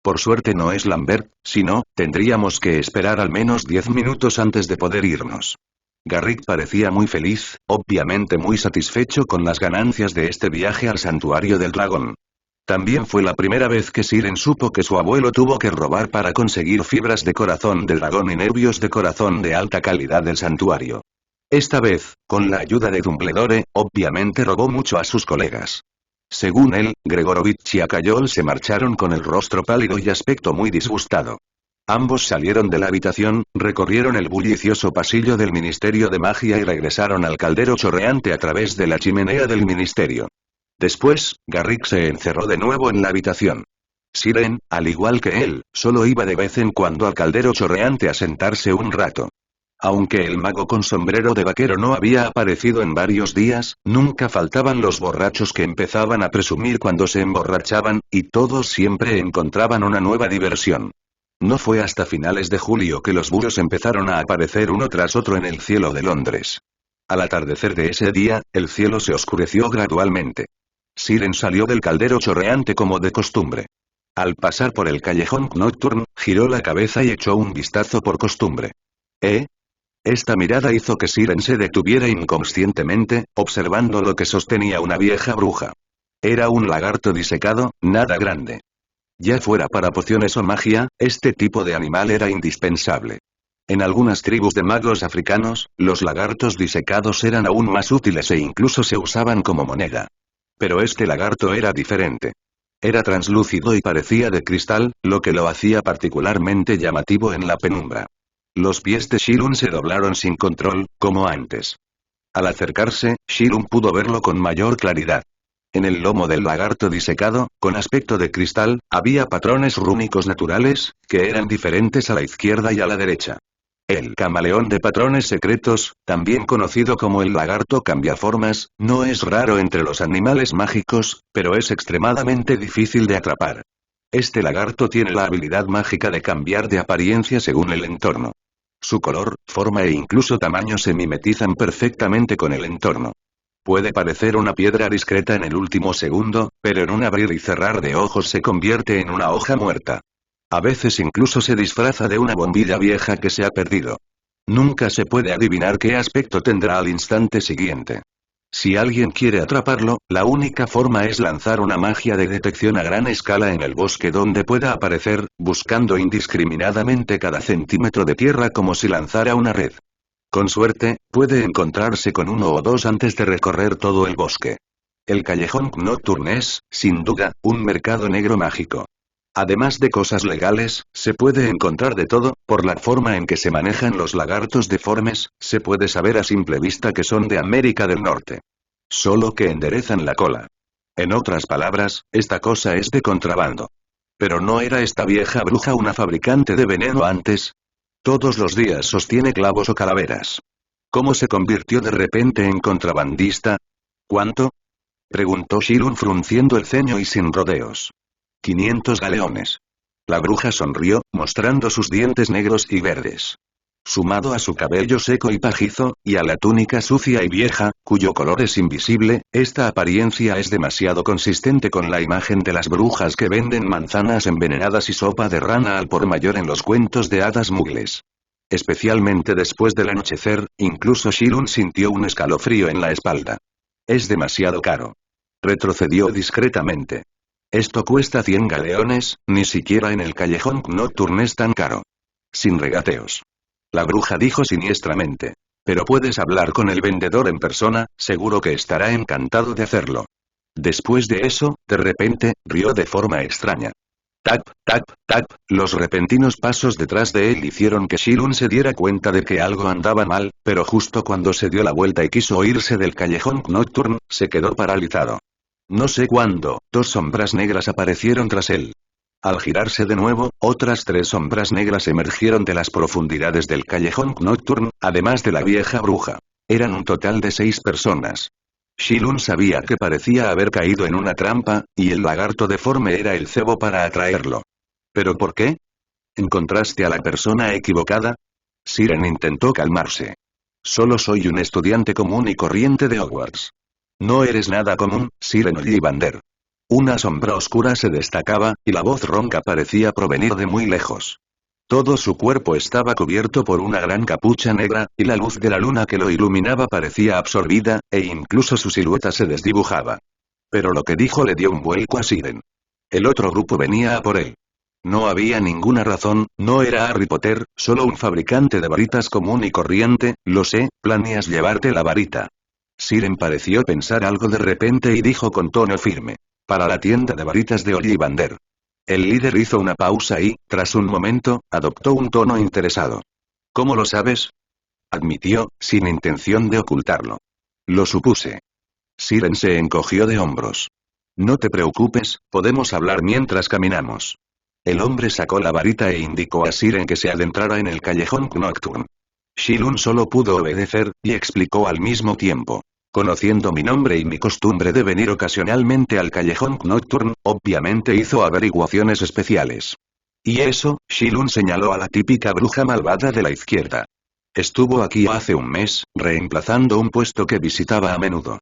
Por suerte no es Lambert, si no, tendríamos que esperar al menos 10 minutos antes de poder irnos. Garrick parecía muy feliz, obviamente muy satisfecho con las ganancias de este viaje al santuario del dragón. También fue la primera vez que Siren supo que su abuelo tuvo que robar para conseguir fibras de corazón de dragón y nervios de corazón de alta calidad del santuario. Esta vez, con la ayuda de Dumbledore, obviamente robó mucho a sus colegas. Según él, Gregorovich y Akayol se marcharon con el rostro pálido y aspecto muy disgustado. Ambos salieron de la habitación, recorrieron el bullicioso pasillo del Ministerio de Magia y regresaron al caldero chorreante a través de la chimenea del ministerio. Después, Garrick se encerró de nuevo en la habitación. Siren, al igual que él, solo iba de vez en cuando al caldero chorreante a sentarse un rato. Aunque el mago con sombrero de vaquero no había aparecido en varios días, nunca faltaban los borrachos que empezaban a presumir cuando se emborrachaban, y todos siempre encontraban una nueva diversión. No fue hasta finales de julio que los búhos empezaron a aparecer uno tras otro en el cielo de Londres. Al atardecer de ese día, el cielo se oscureció gradualmente. Siren salió del caldero chorreante como de costumbre. Al pasar por el callejón Nocturne, giró la cabeza y echó un vistazo por costumbre. Esta mirada hizo que Siren se detuviera inconscientemente, observando lo que sostenía una vieja bruja. Era un lagarto disecado, nada grande. Ya fuera para pociones o magia, este tipo de animal era indispensable. En algunas tribus de magos africanos, los lagartos disecados eran aún más útiles e incluso se usaban como moneda. Pero este lagarto era diferente. Era translúcido y parecía de cristal, lo que lo hacía particularmente llamativo en la penumbra. Los pies de Shirun se doblaron sin control, como antes. Al acercarse, Shirun pudo verlo con mayor claridad. En el lomo del lagarto disecado, con aspecto de cristal, había patrones rúnicos naturales, que eran diferentes a la izquierda y a la derecha. El camaleón de patrones secretos, también conocido como el lagarto cambiaformas, no es raro entre los animales mágicos, pero es extremadamente difícil de atrapar. Este lagarto tiene la habilidad mágica de cambiar de apariencia según el entorno. Su color, forma e incluso tamaño se mimetizan perfectamente con el entorno. Puede parecer una piedra discreta en el último segundo, pero en un abrir y cerrar de ojos se convierte en una hoja muerta. A veces incluso se disfraza de una bombilla vieja que se ha perdido. Nunca se puede adivinar qué aspecto tendrá al instante siguiente. Si alguien quiere atraparlo, la única forma es lanzar una magia de detección a gran escala en el bosque donde pueda aparecer, buscando indiscriminadamente cada centímetro de tierra como si lanzara una red. Con suerte, puede encontrarse con uno o dos antes de recorrer todo el bosque. El callejón Nocturne es, sin duda, un mercado negro mágico. Además de cosas legales, se puede encontrar de todo, por la forma en que se manejan los lagartos deformes, se puede saber a simple vista que son de América del Norte. Solo que enderezan la cola. En otras palabras, esta cosa es de contrabando. Pero ¿no era esta vieja bruja una fabricante de veneno antes? Todos los días sostiene clavos o calaveras. ¿Cómo se convirtió de repente en contrabandista? ¿Cuánto? Preguntó Shirun frunciendo el ceño y sin rodeos. 500 galeones. La bruja sonrió, mostrando sus dientes negros y verdes. Sumado a su cabello seco y pajizo, y a la túnica sucia y vieja, cuyo color es invisible, esta apariencia es demasiado consistente con la imagen de las brujas que venden manzanas envenenadas y sopa de rana al por mayor en los cuentos de hadas mugles. Especialmente después del anochecer, incluso Shirun sintió un escalofrío en la espalda. Es demasiado caro. Retrocedió discretamente. Esto cuesta 100 galeones, ni siquiera en el callejón Nocturne es tan caro. Sin regateos. La bruja dijo siniestramente. Pero puedes hablar con el vendedor en persona, seguro que estará encantado de hacerlo. Después de eso, de repente, rió de forma extraña. Tap, Tap, tap, los repentinos pasos detrás de él hicieron que Shilun se diera cuenta de que algo andaba mal, pero justo cuando se dio la vuelta y quiso irse del callejón Nocturne, se quedó paralizado. No sé cuándo, dos sombras negras aparecieron tras él. Al girarse de nuevo, otras tres sombras negras emergieron de las profundidades del callejón Nocturne, además de la vieja bruja. Eran un total de 6 personas. Shilun sabía que parecía haber caído en una trampa, y el lagarto deforme era el cebo para atraerlo. ¿Pero por qué? ¿Encontraste a la persona equivocada? Siren intentó calmarse. Solo soy un estudiante común y corriente de Hogwarts. No eres nada común, Siren Ollivander. Una sombra oscura se destacaba, y la voz ronca parecía provenir de muy lejos. Todo su cuerpo estaba cubierto por una gran capucha negra, y la luz de la luna que lo iluminaba parecía absorbida, e incluso su silueta se desdibujaba. Pero lo que dijo le dio un vuelco a Siren. El otro grupo venía a por él. No había ninguna razón, no era Harry Potter, solo un fabricante de varitas común y corriente, lo sé, planeas llevarte la varita. Siren pareció pensar algo de repente y dijo con tono firme. Para la tienda de varitas de Ollivander. El líder hizo una pausa y, tras un momento, adoptó un tono interesado. ¿Cómo lo sabes? Admitió, sin intención de ocultarlo. Lo supuse. Siren se encogió de hombros. No te preocupes, podemos hablar mientras caminamos. El hombre sacó la varita e indicó a Siren que se adentrara en el callejón Nocturne. Shilun solo pudo obedecer, y explicó al mismo tiempo. Conociendo mi nombre y mi costumbre de venir ocasionalmente al callejón Nocturne, obviamente hizo averiguaciones especiales. ¿Y eso? Shilun señaló a la típica bruja malvada de la izquierda. Estuvo aquí hace un mes, reemplazando un puesto que visitaba a menudo.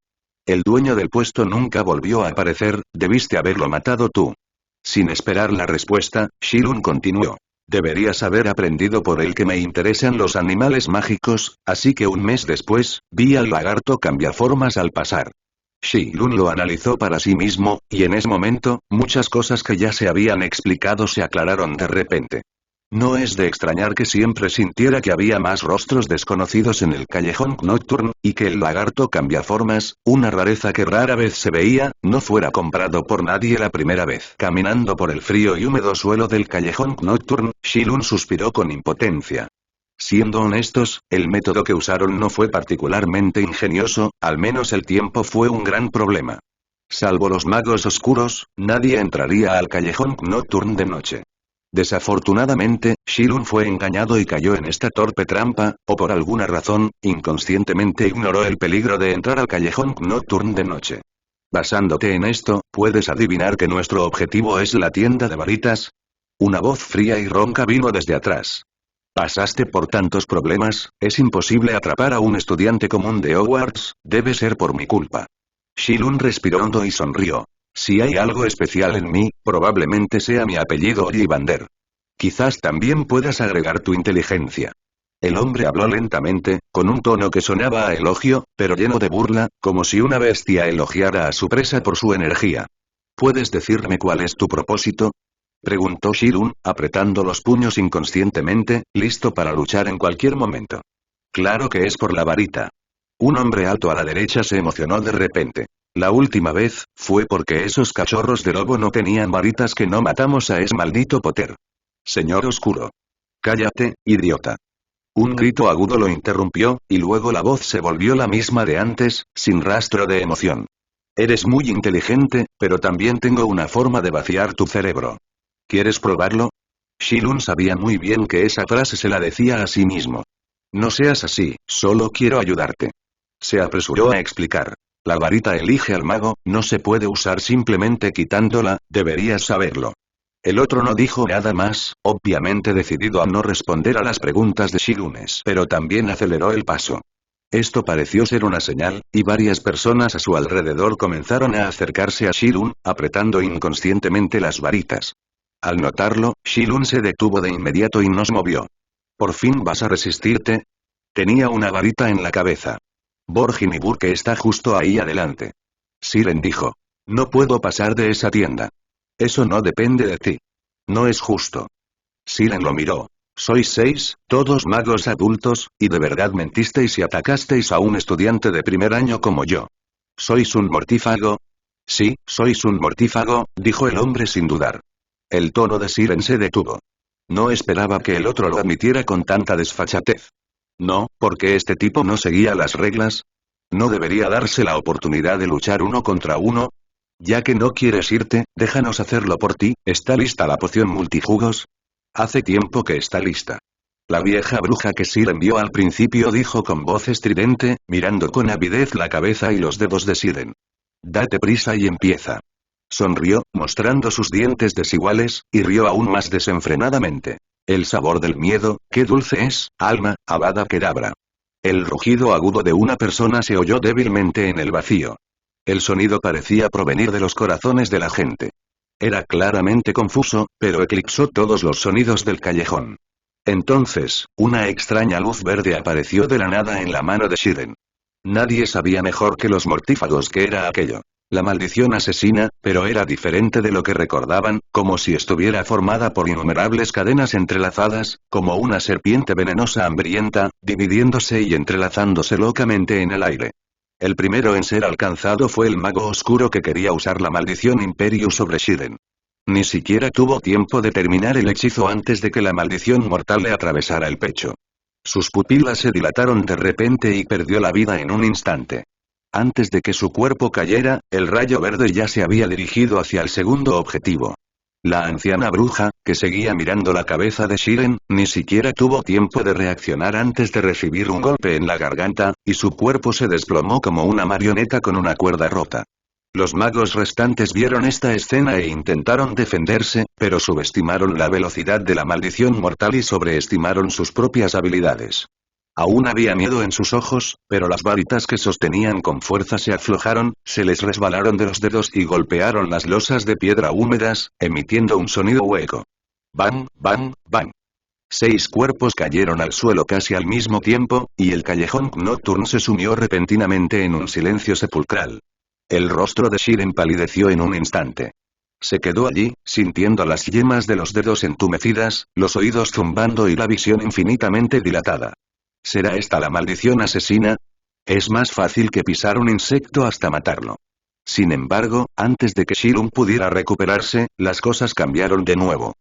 El dueño del puesto nunca volvió a aparecer, debiste haberlo matado tú. Sin esperar la respuesta, Shilun continuó. Deberías haber aprendido por él que me interesan los animales mágicos, así que un mes después, vi al lagarto cambiaformas al pasar. Shilun lo analizó para sí mismo, y en ese momento, muchas cosas que ya se habían explicado se aclararon de repente. No es de extrañar que siempre sintiera que había más rostros desconocidos en el callejón Nocturne, y que el lagarto cambiaformas, una rareza que rara vez se veía, no fuera comprado por nadie la primera vez. Caminando por el frío y húmedo suelo del callejón Nocturne, Shilun suspiró con impotencia. Siendo honestos, el método que usaron no fue particularmente ingenioso, al menos el tiempo fue un gran problema. Salvo los magos oscuros, nadie entraría al callejón Nocturne de noche. Desafortunadamente, Shilun fue engañado y cayó en esta torpe trampa, o por alguna razón, inconscientemente ignoró el peligro de entrar al callejón Nocturne de noche. Basándote en esto, ¿puedes adivinar que nuestro objetivo es la tienda de varitas? Una voz fría y ronca vino desde atrás. Pasaste por tantos problemas, es imposible atrapar a un estudiante común de Hogwarts, debe ser por mi culpa. Shilun respiró hondo y sonrió. Si hay algo especial en mí, probablemente sea mi apellido Ollivander. Quizás también puedas agregar tu inteligencia. El hombre habló lentamente, con un tono que sonaba a elogio, pero lleno de burla, como si una bestia elogiara a su presa por su energía. ¿Puedes decirme cuál es tu propósito? Preguntó Shilun, apretando los puños inconscientemente, listo para luchar en cualquier momento. Claro que es por la varita. Un hombre alto a la derecha se emocionó de repente. La última vez, fue porque esos cachorros de lobo no tenían varitas que no matamos a ese maldito Potter. Señor Oscuro. Cállate, idiota. Un grito agudo lo interrumpió, y luego la voz se volvió la misma de antes, sin rastro de emoción. Eres muy inteligente, pero también tengo una forma de vaciar tu cerebro. ¿Quieres probarlo? Shilun sabía muy bien que esa frase se la decía a sí mismo. No seas así, solo quiero ayudarte. Se apresuró a explicar. La varita elige al mago, no se puede usar simplemente quitándola, deberías saberlo. El otro no dijo nada más, obviamente decidido a no responder a las preguntas de Shilunes, pero también aceleró el paso. Esto pareció ser una señal, y varias personas a su alrededor comenzaron a acercarse a Shilun, apretando inconscientemente las varitas. Al notarlo, Shilun se detuvo de inmediato y no se movió. ¿Por fin vas a resistirte? Tenía una varita en la cabeza. Borgin y Burke está justo ahí adelante. Siren dijo. No puedo pasar de esa tienda. Eso no depende de ti. No es justo. Siren lo miró. Sois 6, todos magos adultos, y de verdad mentisteis y atacasteis a un estudiante de primer año como yo. ¿Sois un mortífago? Sí, sois un mortífago, dijo el hombre sin dudar. El tono de Siren se detuvo. No esperaba que el otro lo admitiera con tanta desfachatez. No, porque este tipo no seguía las reglas. ¿No debería darse la oportunidad de luchar uno contra uno? Ya que no quieres irte, déjanos hacerlo por ti. ¿Está lista la poción multijugos? Hace tiempo que está lista. La vieja bruja que Siren vio al principio dijo con voz estridente, mirando con avidez la cabeza y los dedos de Siren. Date prisa y empieza. Sonrió, mostrando sus dientes desiguales, y rió aún más desenfrenadamente. El sabor del miedo, qué dulce es, alma, Avada Kedavra. El rugido agudo de una persona se oyó débilmente en el vacío. El sonido parecía provenir de los corazones de la gente. Era claramente confuso, pero eclipsó todos los sonidos del callejón. Entonces, una extraña luz verde apareció de la nada en la mano de Siren. Nadie sabía mejor que los mortífagos qué era aquello. La maldición asesina, pero era diferente de lo que recordaban, como si estuviera formada por innumerables cadenas entrelazadas, como una serpiente venenosa hambrienta, dividiéndose y entrelazándose locamente en el aire. El primero en ser alcanzado fue el mago oscuro que quería usar la maldición Imperius sobre Siren. Ni siquiera tuvo tiempo de terminar el hechizo antes de que la maldición mortal le atravesara el pecho. Sus pupilas se dilataron de repente y perdió la vida en un instante. Antes de que su cuerpo cayera, el rayo verde ya se había dirigido hacia el segundo objetivo. La anciana bruja, que seguía mirando la cabeza de Siren, ni siquiera tuvo tiempo de reaccionar antes de recibir un golpe en la garganta, y su cuerpo se desplomó como una marioneta con una cuerda rota. Los magos restantes vieron esta escena e intentaron defenderse, pero subestimaron la velocidad de la maldición mortal y sobreestimaron sus propias habilidades. Aún había miedo en sus ojos, pero las varitas que sostenían con fuerza se aflojaron, se les resbalaron de los dedos y golpearon las losas de piedra húmedas, emitiendo un sonido hueco. ¡Bang, bang, bang! 6 cuerpos cayeron al suelo casi al mismo tiempo, y el callejón Nocturne se sumió repentinamente en un silencio sepulcral. El rostro de Siren palideció en un instante. Se quedó allí, sintiendo las yemas de los dedos entumecidas, los oídos zumbando y la visión infinitamente dilatada. ¿Será esta la maldición asesina? Es más fácil que pisar un insecto hasta matarlo. Sin embargo, antes de que Shilun pudiera recuperarse, las cosas cambiaron de nuevo.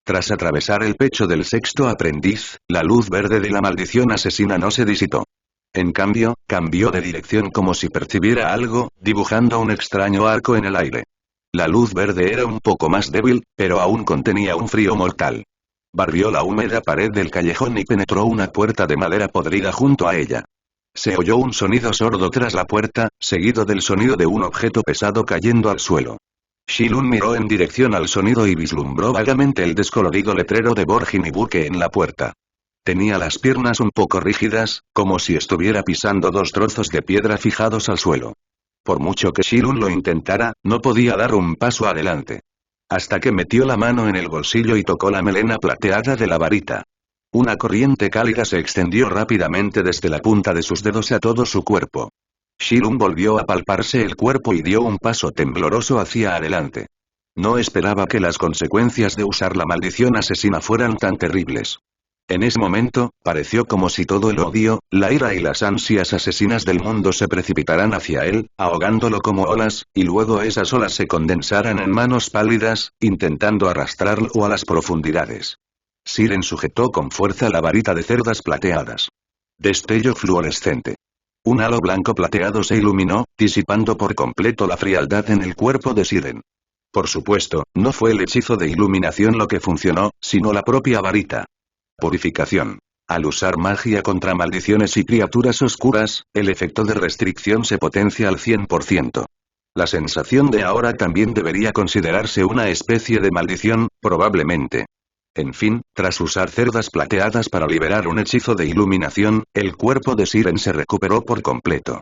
Tras atravesar el pecho del sexto aprendiz, la luz verde de la maldición asesina no se disipó. En cambio, cambió de dirección como si percibiera algo, dibujando un extraño arco en el aire. La luz verde era un poco más débil, pero aún contenía un frío mortal. Barrió la húmeda pared del callejón y penetró una puerta de madera podrida junto a ella. Se oyó un sonido sordo tras la puerta, seguido del sonido de un objeto pesado cayendo al suelo. Shilun miró en dirección al sonido y vislumbró vagamente el descolorido letrero de Borgin y Burke en la puerta. Tenía las piernas un poco rígidas, como si estuviera pisando 2 trozos de piedra fijados al suelo. Por mucho que Shilun lo intentara, no podía dar un paso adelante. Hasta que metió la mano en el bolsillo y tocó la melena plateada de la varita. Una corriente cálida se extendió rápidamente desde la punta de sus dedos a todo su cuerpo. Shilun volvió a palparse el cuerpo y dio un paso tembloroso hacia adelante. No esperaba que las consecuencias de usar la maldición asesina fueran tan terribles. En ese momento, pareció como si todo el odio, la ira y las ansias asesinas del mundo se precipitaran hacia él, ahogándolo como olas, y luego esas olas se condensaran en manos pálidas, intentando arrastrarlo a las profundidades. Siren sujetó con fuerza la varita de cerdas plateadas. Destello fluorescente. Un halo blanco plateado se iluminó, disipando por completo la frialdad en el cuerpo de Siren. Por supuesto, no fue el hechizo de iluminación lo que funcionó, sino la propia varita. Purificación. Al usar magia contra maldiciones y criaturas oscuras, el efecto de restricción se potencia al 100%. La sensación de ahora también debería considerarse una especie de maldición, probablemente. En fin, tras usar cerdas plateadas para liberar un hechizo de iluminación, el cuerpo de Siren se recuperó por completo.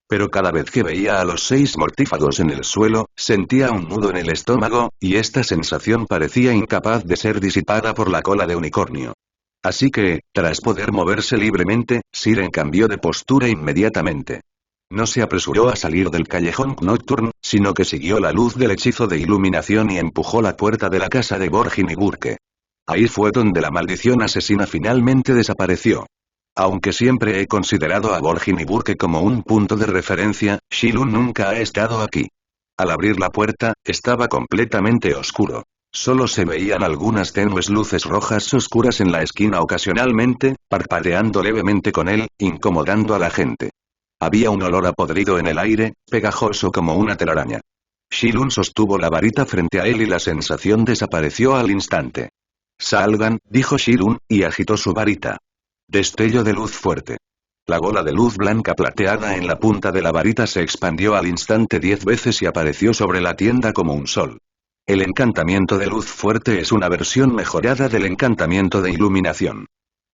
Pero cada vez que veía a los 6 mortífagos en el suelo, sentía un nudo en el estómago, y esta sensación parecía incapaz de ser disipada por la cola de unicornio. Así que, tras poder moverse libremente, Siren cambió de postura inmediatamente. No se apresuró a salir del callejón Nocturne, sino que siguió la luz del hechizo de iluminación y empujó la puerta de la casa de Borgin y Burke. Ahí fue donde la maldición asesina finalmente desapareció. Aunque siempre he considerado a Borgin y Burke como un punto de referencia, Shilun nunca ha estado aquí. Al abrir la puerta, estaba completamente oscuro. Solo se veían algunas tenues luces rojas oscuras en la esquina ocasionalmente, parpadeando levemente con él, incomodando a la gente. Había un olor a podrido en el aire, pegajoso como una telaraña. Shilun sostuvo la varita frente a él y la sensación desapareció al instante. Salgan, dijo Shilun, y agitó su varita. Destello de luz fuerte. La bola de luz blanca plateada en la punta de la varita se expandió al instante 10 veces y apareció sobre la tienda como un sol. El encantamiento de luz fuerte es una versión mejorada del encantamiento de iluminación.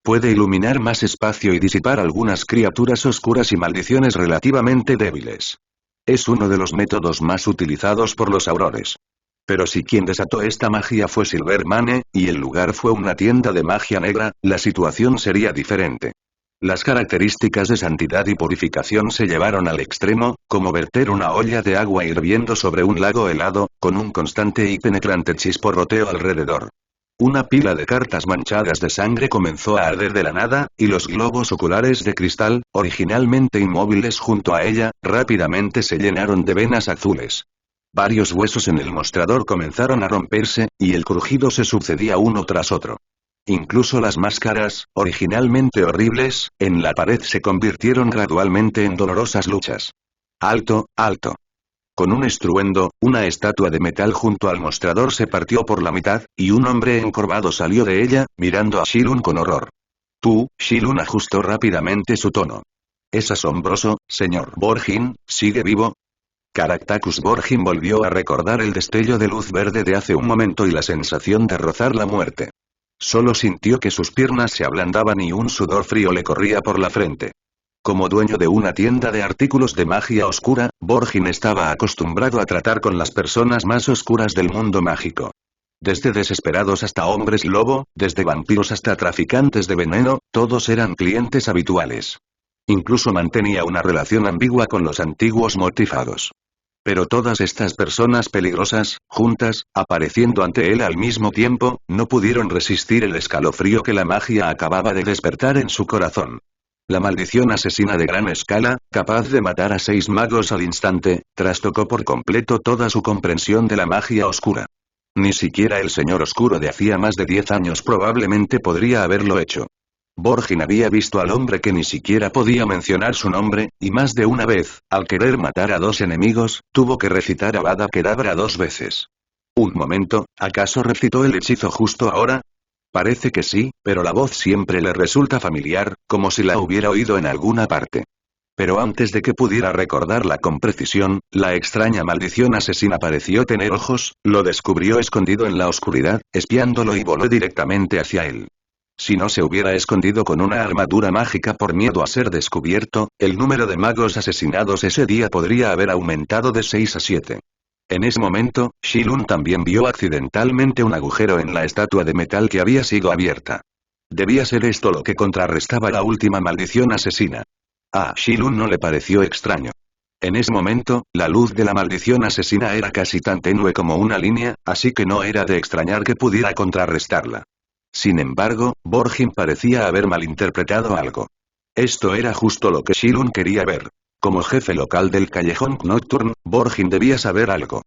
Puede iluminar más espacio y disipar algunas criaturas oscuras y maldiciones relativamente débiles. Es uno de los métodos más utilizados por los aurores. Pero si quien desató esta magia fue Silvermane, y el lugar fue una tienda de magia negra, la situación sería diferente. Las características de santidad y purificación se llevaron al extremo, como verter una olla de agua hirviendo sobre un lago helado, con un constante y penetrante chisporroteo alrededor. Una pila de cartas manchadas de sangre comenzó a arder de la nada, y los globos oculares de cristal, originalmente inmóviles junto a ella, rápidamente se llenaron de venas azules. Varios huesos en el mostrador comenzaron a romperse, y el crujido se sucedía uno tras otro. Incluso las máscaras, originalmente horribles, en la pared se convirtieron gradualmente en dolorosas luchas. ¡Alto, alto! Con un estruendo, una estatua de metal junto al mostrador se partió por la mitad, y un hombre encorvado salió de ella, mirando a Shilun con horror. Tú, Shilun ajustó rápidamente su tono. Es asombroso, señor Borgin, ¿sigue vivo? Caractacus Borgin volvió a recordar el destello de luz verde de hace un momento y la sensación de rozar la muerte. Solo sintió que sus piernas se ablandaban y un sudor frío le corría por la frente. Como dueño de una tienda de artículos de magia oscura, Borgin estaba acostumbrado a tratar con las personas más oscuras del mundo mágico. Desde desesperados hasta hombres lobo, desde vampiros hasta traficantes de veneno, todos eran clientes habituales. Incluso mantenía una relación ambigua con los antiguos mortifados. Pero todas estas personas peligrosas, juntas, apareciendo ante él al mismo tiempo, no pudieron resistir el escalofrío que la magia acababa de despertar en su corazón. La maldición asesina de gran escala, capaz de matar a 6 magos al instante, trastocó por completo toda su comprensión de la magia oscura. Ni siquiera el señor oscuro de hacía más de 10 años probablemente podría haberlo hecho. Borgin había visto al hombre que ni siquiera podía mencionar su nombre, y más de una vez, al querer matar a 2 enemigos, tuvo que recitar Avada Kedavra 2 veces. Un momento, ¿acaso recitó el hechizo justo ahora? Parece que sí, pero la voz siempre le resulta familiar, como si la hubiera oído en alguna parte. Pero antes de que pudiera recordarla con precisión, la extraña maldición asesina pareció tener ojos, lo descubrió escondido en la oscuridad, espiándolo y voló directamente hacia él. Si no se hubiera escondido con una armadura mágica por miedo a ser descubierto, el número de magos asesinados ese día podría haber aumentado de 6 a 7. En ese momento, Shilun también vio accidentalmente un agujero en la estatua de metal que había sido abierta. Debía ser esto lo que contrarrestaba la última maldición asesina. A Shilun no le pareció extraño. En ese momento, la luz de la maldición asesina era casi tan tenue como una línea, así que no era de extrañar que pudiera contrarrestarla. Sin embargo, Borgin parecía haber malinterpretado algo. Esto era justo lo que Shilun quería ver. Como jefe local del callejón Nocturne, Borgin debía saber algo.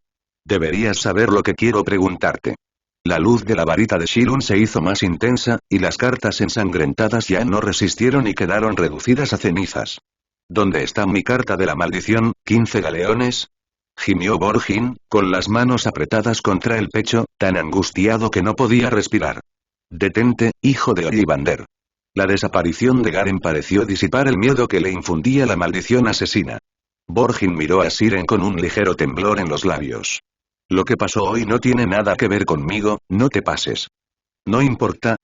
Deberías saber lo que quiero preguntarte. La luz de la varita de Shilun se hizo más intensa, y las cartas ensangrentadas ya no resistieron y quedaron reducidas a cenizas. ¿Dónde está mi carta de la maldición, 15 galeones? Gimió Borgin, con las manos apretadas contra el pecho, tan angustiado que no podía respirar. Detente, hijo de Ollivander. La desaparición de Garen pareció disipar el miedo que le infundía la maldición asesina. Borgin miró a Siren con un ligero temblor en los labios. Lo que pasó hoy no tiene nada que ver conmigo, no te pases. ¿No importa?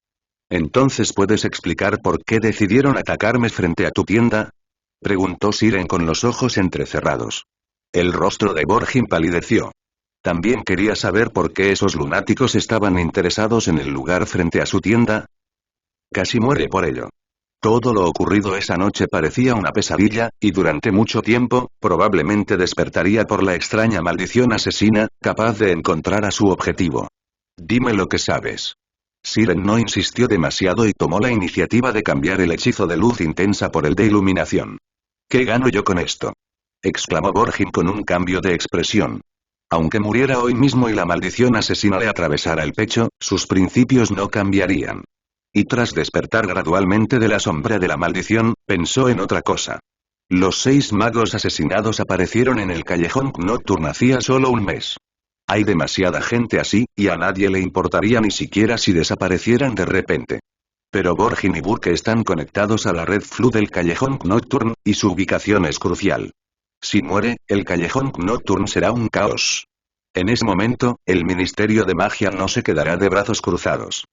¿Entonces puedes explicar por qué decidieron atacarme frente a tu tienda? Preguntó Siren con los ojos entrecerrados. El rostro de Borgin palideció. ¿También quería saber por qué esos lunáticos estaban interesados en el lugar frente a su tienda? Casi muere por ello. Todo lo ocurrido esa noche parecía una pesadilla, y durante mucho tiempo, probablemente despertaría por la extraña maldición asesina, capaz de encontrar a su objetivo. Dime lo que sabes. Siren no insistió demasiado y tomó la iniciativa de cambiar el hechizo de luz intensa por el de iluminación. ¿Qué gano yo con esto? Exclamó Borgin con un cambio de expresión. Aunque muriera hoy mismo y la maldición asesina le atravesara el pecho, sus principios no cambiarían. Y tras despertar gradualmente de la sombra de la maldición, pensó en otra cosa. Los 6 magos asesinados aparecieron en el callejón Nocturne hacía solo un mes. Hay demasiada gente así, y a nadie le importaría ni siquiera si desaparecieran de repente. Pero Borgin y Burke están conectados a la red Flu del callejón Nocturne, y su ubicación es crucial. Si muere, el callejón Nocturne será un caos. En ese momento, el Ministerio de Magia no se quedará de brazos cruzados.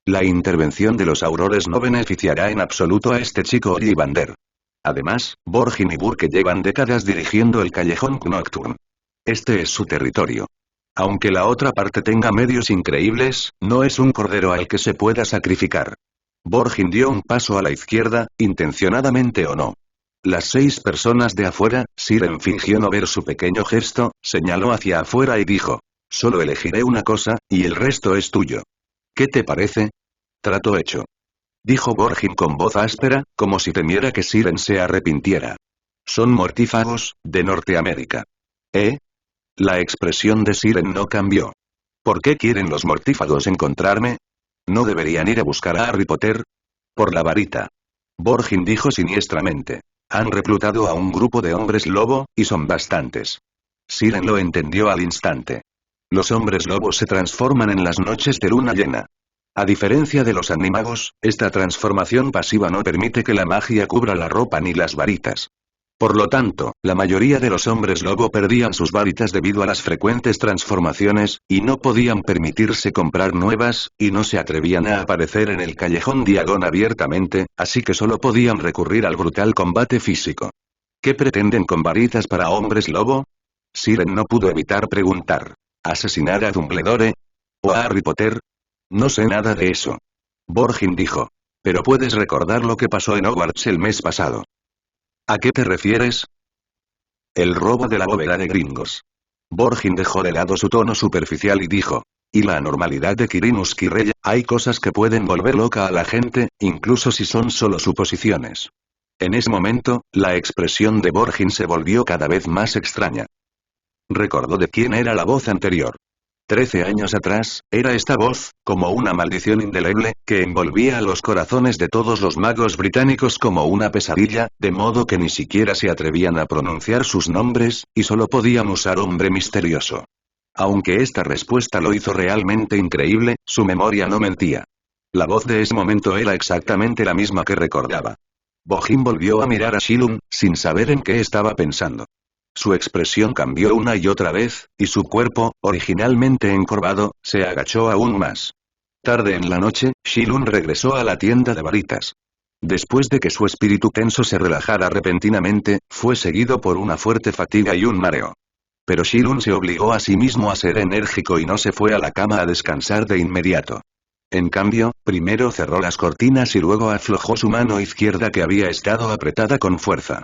La intervención de los Aurores no beneficiará en absoluto a este chico Ollivander. Además, Borgin y Burke llevan décadas dirigiendo el callejón Nocturne. Este es su territorio. Aunque la otra parte tenga medios increíbles, no es un cordero al que se pueda sacrificar. Borgin dio un paso a la izquierda, intencionadamente o no. Las 6 personas de afuera, Siren fingió no ver su pequeño gesto, señaló hacia afuera y dijo: solo elegiré una cosa, y el resto es tuyo. ¿Qué te parece? Trato hecho. Dijo Borgin con voz áspera, como si temiera que Siren se arrepintiera. Son mortífagos, de Norteamérica. ¿Eh? La expresión de Siren no cambió. ¿Por qué quieren los mortífagos encontrarme? ¿No deberían ir a buscar a Harry Potter? Por la varita. Borgin dijo siniestramente. Han reclutado a un grupo de hombres lobo, y son bastantes. Siren lo entendió al instante. Los hombres lobos se transforman en las noches de luna llena. A diferencia de los animagos, esta transformación pasiva no permite que la magia cubra la ropa ni las varitas. Por lo tanto, la mayoría de los hombres lobo perdían sus varitas debido a las frecuentes transformaciones, y no podían permitirse comprar nuevas, y no se atrevían a aparecer en el callejón Diagon abiertamente, así que solo podían recurrir al brutal combate físico. ¿Qué pretenden con varitas para hombres lobo? Siren no pudo evitar preguntar. ¿Asesinar a Dumbledore? ¿O a Harry Potter? No sé nada de eso. Borgin dijo. Pero puedes recordar lo que pasó en Hogwarts el mes pasado. ¿A qué te refieres? El robo de la bóveda de Gringos. Borgin dejó de lado su tono superficial y dijo. Y la anormalidad de Quirinus Quirrell, hay cosas que pueden volver loca a la gente, incluso si son solo suposiciones. En ese momento, la expresión de Borgin se volvió cada vez más extraña. Recordó de quién era la voz anterior. 13 años atrás, era esta voz, como una maldición indeleble, que envolvía a los corazones de todos los magos británicos como una pesadilla, de modo que ni siquiera se atrevían a pronunciar sus nombres, y solo podían usar hombre misterioso. Aunque esta respuesta lo hizo realmente increíble, su memoria no mentía. La voz de ese momento era exactamente la misma que recordaba. Borgin volvió a mirar a Shilun, sin saber en qué estaba pensando. Su expresión cambió una y otra vez, y su cuerpo, originalmente encorvado, se agachó aún más. Tarde en la noche, Shilun regresó a la tienda de varitas. Después de que su espíritu tenso se relajara repentinamente, fue seguido por una fuerte fatiga y un mareo. Pero Shilun se obligó a sí mismo a ser enérgico y no se fue a la cama a descansar de inmediato. En cambio, primero cerró las cortinas y luego aflojó su mano izquierda que había estado apretada con fuerza.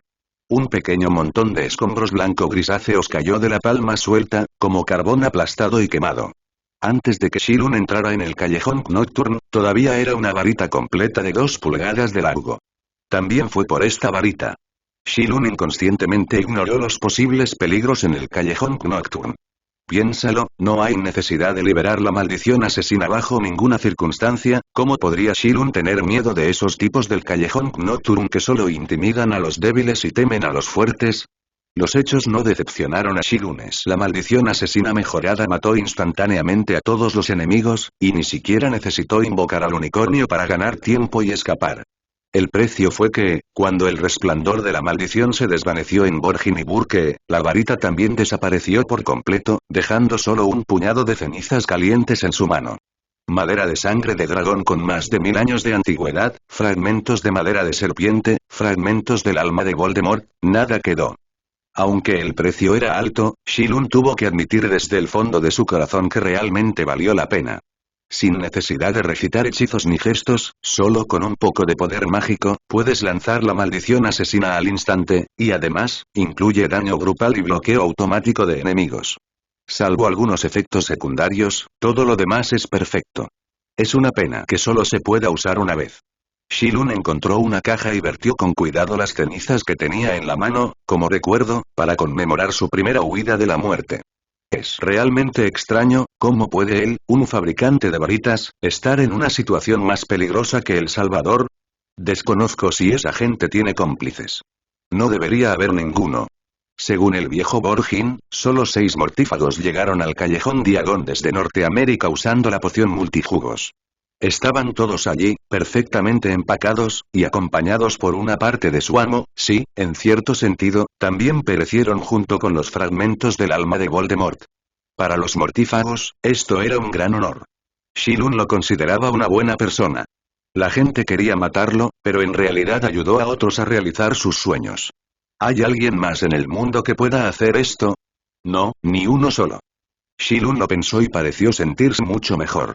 Un pequeño montón de escombros blanco-grisáceos cayó de la palma suelta, como carbón aplastado y quemado. Antes de que Shilun entrara en el callejón Nocturne, todavía era una varita completa de 2 pulgadas de largo. También fue por esta varita. Shilun inconscientemente ignoró los posibles peligros en el callejón Nocturne. Piénsalo, no hay necesidad de liberar la maldición asesina bajo ninguna circunstancia. ¿Cómo podría Shilun tener miedo de esos tipos del callejón Nocturne que solo intimidan a los débiles y temen a los fuertes? Los hechos no decepcionaron a Shilunes. La maldición asesina mejorada mató instantáneamente a todos los enemigos, y ni siquiera necesitó invocar al unicornio para ganar tiempo y escapar. El precio fue que, cuando el resplandor de la maldición se desvaneció en Borgin y Burke, la varita también desapareció por completo, dejando solo un puñado de cenizas calientes en su mano. Madera de sangre de dragón con más de 1000 años de antigüedad, fragmentos de madera de serpiente, fragmentos del alma de Voldemort, nada quedó. Aunque el precio era alto, Shilun tuvo que admitir desde el fondo de su corazón que realmente valió la pena. Sin necesidad de recitar hechizos ni gestos, solo con un poco de poder mágico, puedes lanzar la maldición asesina al instante, y además, incluye daño grupal y bloqueo automático de enemigos. Salvo algunos efectos secundarios, todo lo demás es perfecto. Es una pena que solo se pueda usar una vez. Shilun encontró una caja y vertió con cuidado las cenizas que tenía en la mano, como recuerdo, para conmemorar su primera huida de la muerte. Es realmente extraño, ¿cómo puede él, un fabricante de varitas, estar en una situación más peligrosa que El Salvador? Desconozco si esa gente tiene cómplices. No debería haber ninguno. Según el viejo Borgin, solo 6 mortífagos llegaron al callejón Diagon desde Norteamérica usando la poción multijugos. Estaban todos allí, perfectamente empacados, y acompañados por una parte de su amo. Sí, en cierto sentido, también perecieron junto con los fragmentos del alma de Voldemort. Para los mortífagos, esto era un gran honor. Shilun lo consideraba una buena persona. La gente quería matarlo, pero en realidad ayudó a otros a realizar sus sueños. ¿Hay alguien más en el mundo que pueda hacer esto? No, ni uno solo. Shilun lo pensó y pareció sentirse mucho mejor.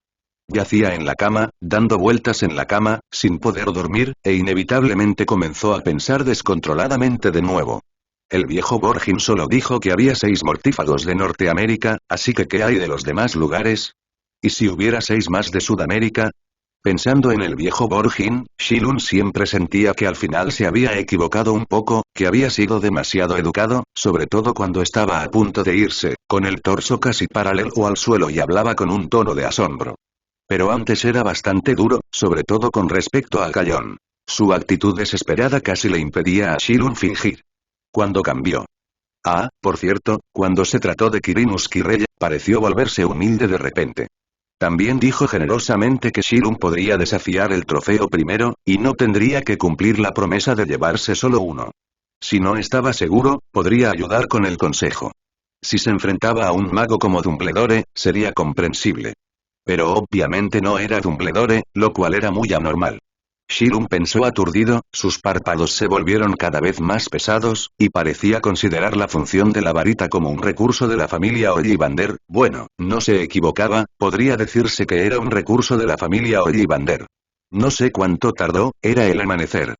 Yacía en la cama, dando vueltas en la cama, sin poder dormir, e inevitablemente comenzó a pensar descontroladamente de nuevo. El viejo Borgin solo dijo que había 6 mortífagos de Norteamérica, así que ¿qué hay de los demás lugares? ¿Y si hubiera 6 más de Sudamérica? Pensando en el viejo Borgin, Shilun siempre sentía que al final se había equivocado un poco, que había sido demasiado educado, sobre todo cuando estaba a punto de irse, con el torso casi paralelo al suelo y hablaba con un tono de asombro. Pero antes era bastante duro, sobre todo con respecto a Callón. Su actitud desesperada casi le impedía a Shilun fingir. Cuando cambió. Ah, por cierto, cuando se trató de Quirinus Kirreya, pareció volverse humilde de repente. También dijo generosamente que Shilun podría desafiar el trofeo primero, y no tendría que cumplir la promesa de llevarse solo uno. Si no estaba seguro, podría ayudar con el consejo. Si se enfrentaba a un mago como Dumbledore, sería comprensible. Pero obviamente no era Dumbledore, lo cual era muy anormal. Shilun pensó aturdido, sus párpados se volvieron cada vez más pesados, y parecía considerar la función de la varita como un recurso de la familia Ollivander. Bueno, no se equivocaba, podría decirse que era un recurso de la familia Ollivander. No sé cuánto tardó, era el amanecer.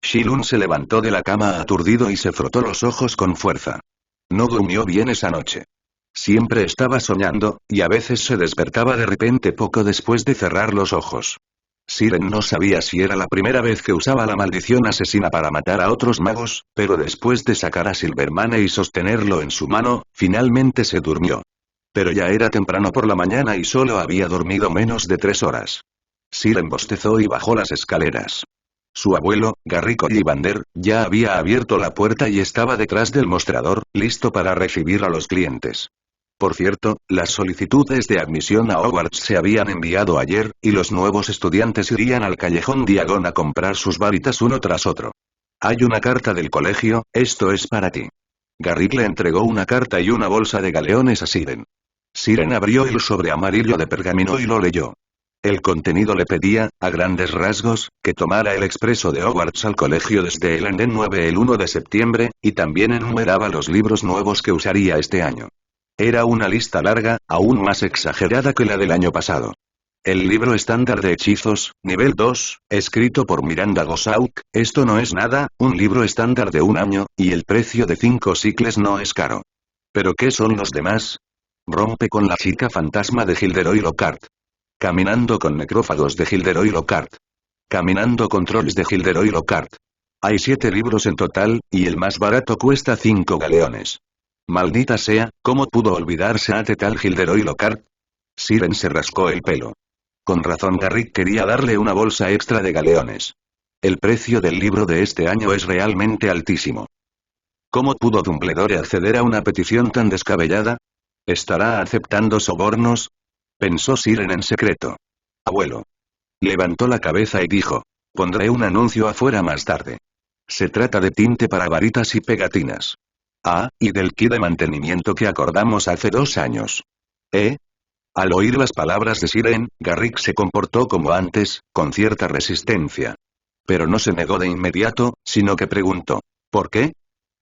Shilun se levantó de la cama aturdido y se frotó los ojos con fuerza. No durmió bien esa noche. Siempre estaba soñando, y a veces se despertaba de repente poco después de cerrar los ojos. Siren no sabía si era la primera vez que usaba la maldición asesina para matar a otros magos, pero después de sacar a Silvermane y sostenerlo en su mano, finalmente se durmió. Pero ya era temprano por la mañana y solo había dormido menos de 3 horas. Siren bostezó y bajó las escaleras. Su abuelo, Garrick Ollivander, ya había abierto la puerta y estaba detrás del mostrador, listo para recibir a los clientes. Por cierto, las solicitudes de admisión a Hogwarts se habían enviado ayer, y los nuevos estudiantes irían al callejón Diagon a comprar sus varitas uno tras otro. Hay una carta del colegio, esto es para ti. Garrick le entregó una carta y una bolsa de galeones a Siren. Siren abrió el sobre amarillo de pergamino y lo leyó. El contenido le pedía, a grandes rasgos, que tomara el expreso de Hogwarts al colegio desde el andén 9 el 1 de septiembre, y también enumeraba los libros nuevos que usaría este año. Era una lista larga, aún más exagerada que la del año pasado. El libro estándar de hechizos, nivel 2, escrito por Miranda Gossauk, esto no es nada, un libro estándar de un año, y el precio de 5 sicles no es caro. ¿Pero qué son los demás? Rompe con la chica fantasma de Gilderoy Lockhart. Caminando con necrófagos de Gilderoy Lockhart. Caminando con trolls de Gilderoy Lockhart. Hay 7 libros en total, y el más barato cuesta 5 galeones. Maldita sea, ¿cómo pudo olvidarse a tal Gilderoy Lockhart? Siren se rascó el pelo. Con razón Garrick quería darle una bolsa extra de galeones. El precio del libro de este año es realmente altísimo. ¿Cómo pudo Dumbledore acceder a una petición tan descabellada? ¿Estará aceptando sobornos? Pensó Siren en secreto. Abuelo. Levantó la cabeza y dijo. Pondré un anuncio afuera más tarde. Se trata de tinte para varitas y pegatinas. Ah, y del kit de mantenimiento que acordamos hace 2 años. ¿Eh? Al oír las palabras de Siren, Garrick se comportó como antes, con cierta resistencia. Pero no se negó de inmediato, sino que preguntó. ¿Por qué?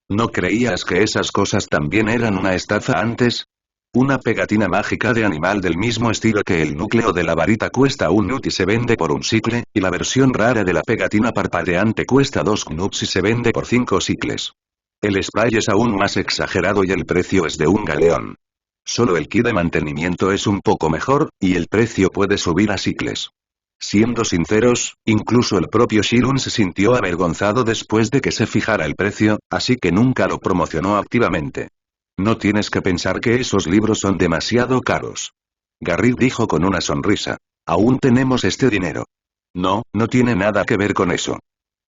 ¿No creías que esas cosas también eran una estafa antes? Una pegatina mágica de animal del mismo estilo que el núcleo de la varita cuesta 1 nut y se vende por 1 sicle, y la versión rara de la pegatina parpadeante cuesta 2 knuts y se vende por 5 sicles. El spray es aún más exagerado y el precio es de 1 galeón. Solo el kit de mantenimiento es un poco mejor, y el precio puede subir a sicles. Siendo sinceros, incluso el propio Shilun se sintió avergonzado después de que se fijara el precio, así que nunca lo promocionó activamente. No tienes que pensar que esos libros son demasiado caros. Garrick dijo con una sonrisa. Aún tenemos este dinero. No, no tiene nada que ver con eso.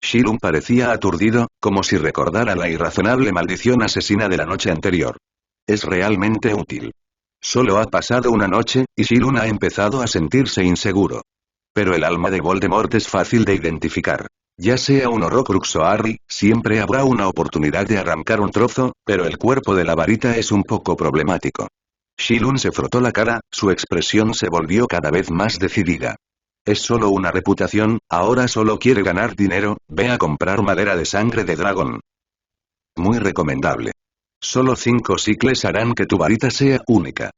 Shilun parecía aturdido, como si recordara la irrazonable maldición asesina de la noche anterior. Es realmente útil. Solo ha pasado una noche, y Shilun ha empezado a sentirse inseguro. Pero el alma de Voldemort es fácil de identificar. Ya sea un Horcrux o Harry, siempre habrá una oportunidad de arrancar un trozo, pero el cuerpo de la varita es un poco problemático. Shilun se frotó la cara, su expresión se volvió cada vez más decidida. Es solo una reputación, ahora solo quiere ganar dinero, ve a comprar madera de sangre de dragón. Muy recomendable. Solo 5 sicles harán que tu varita sea única.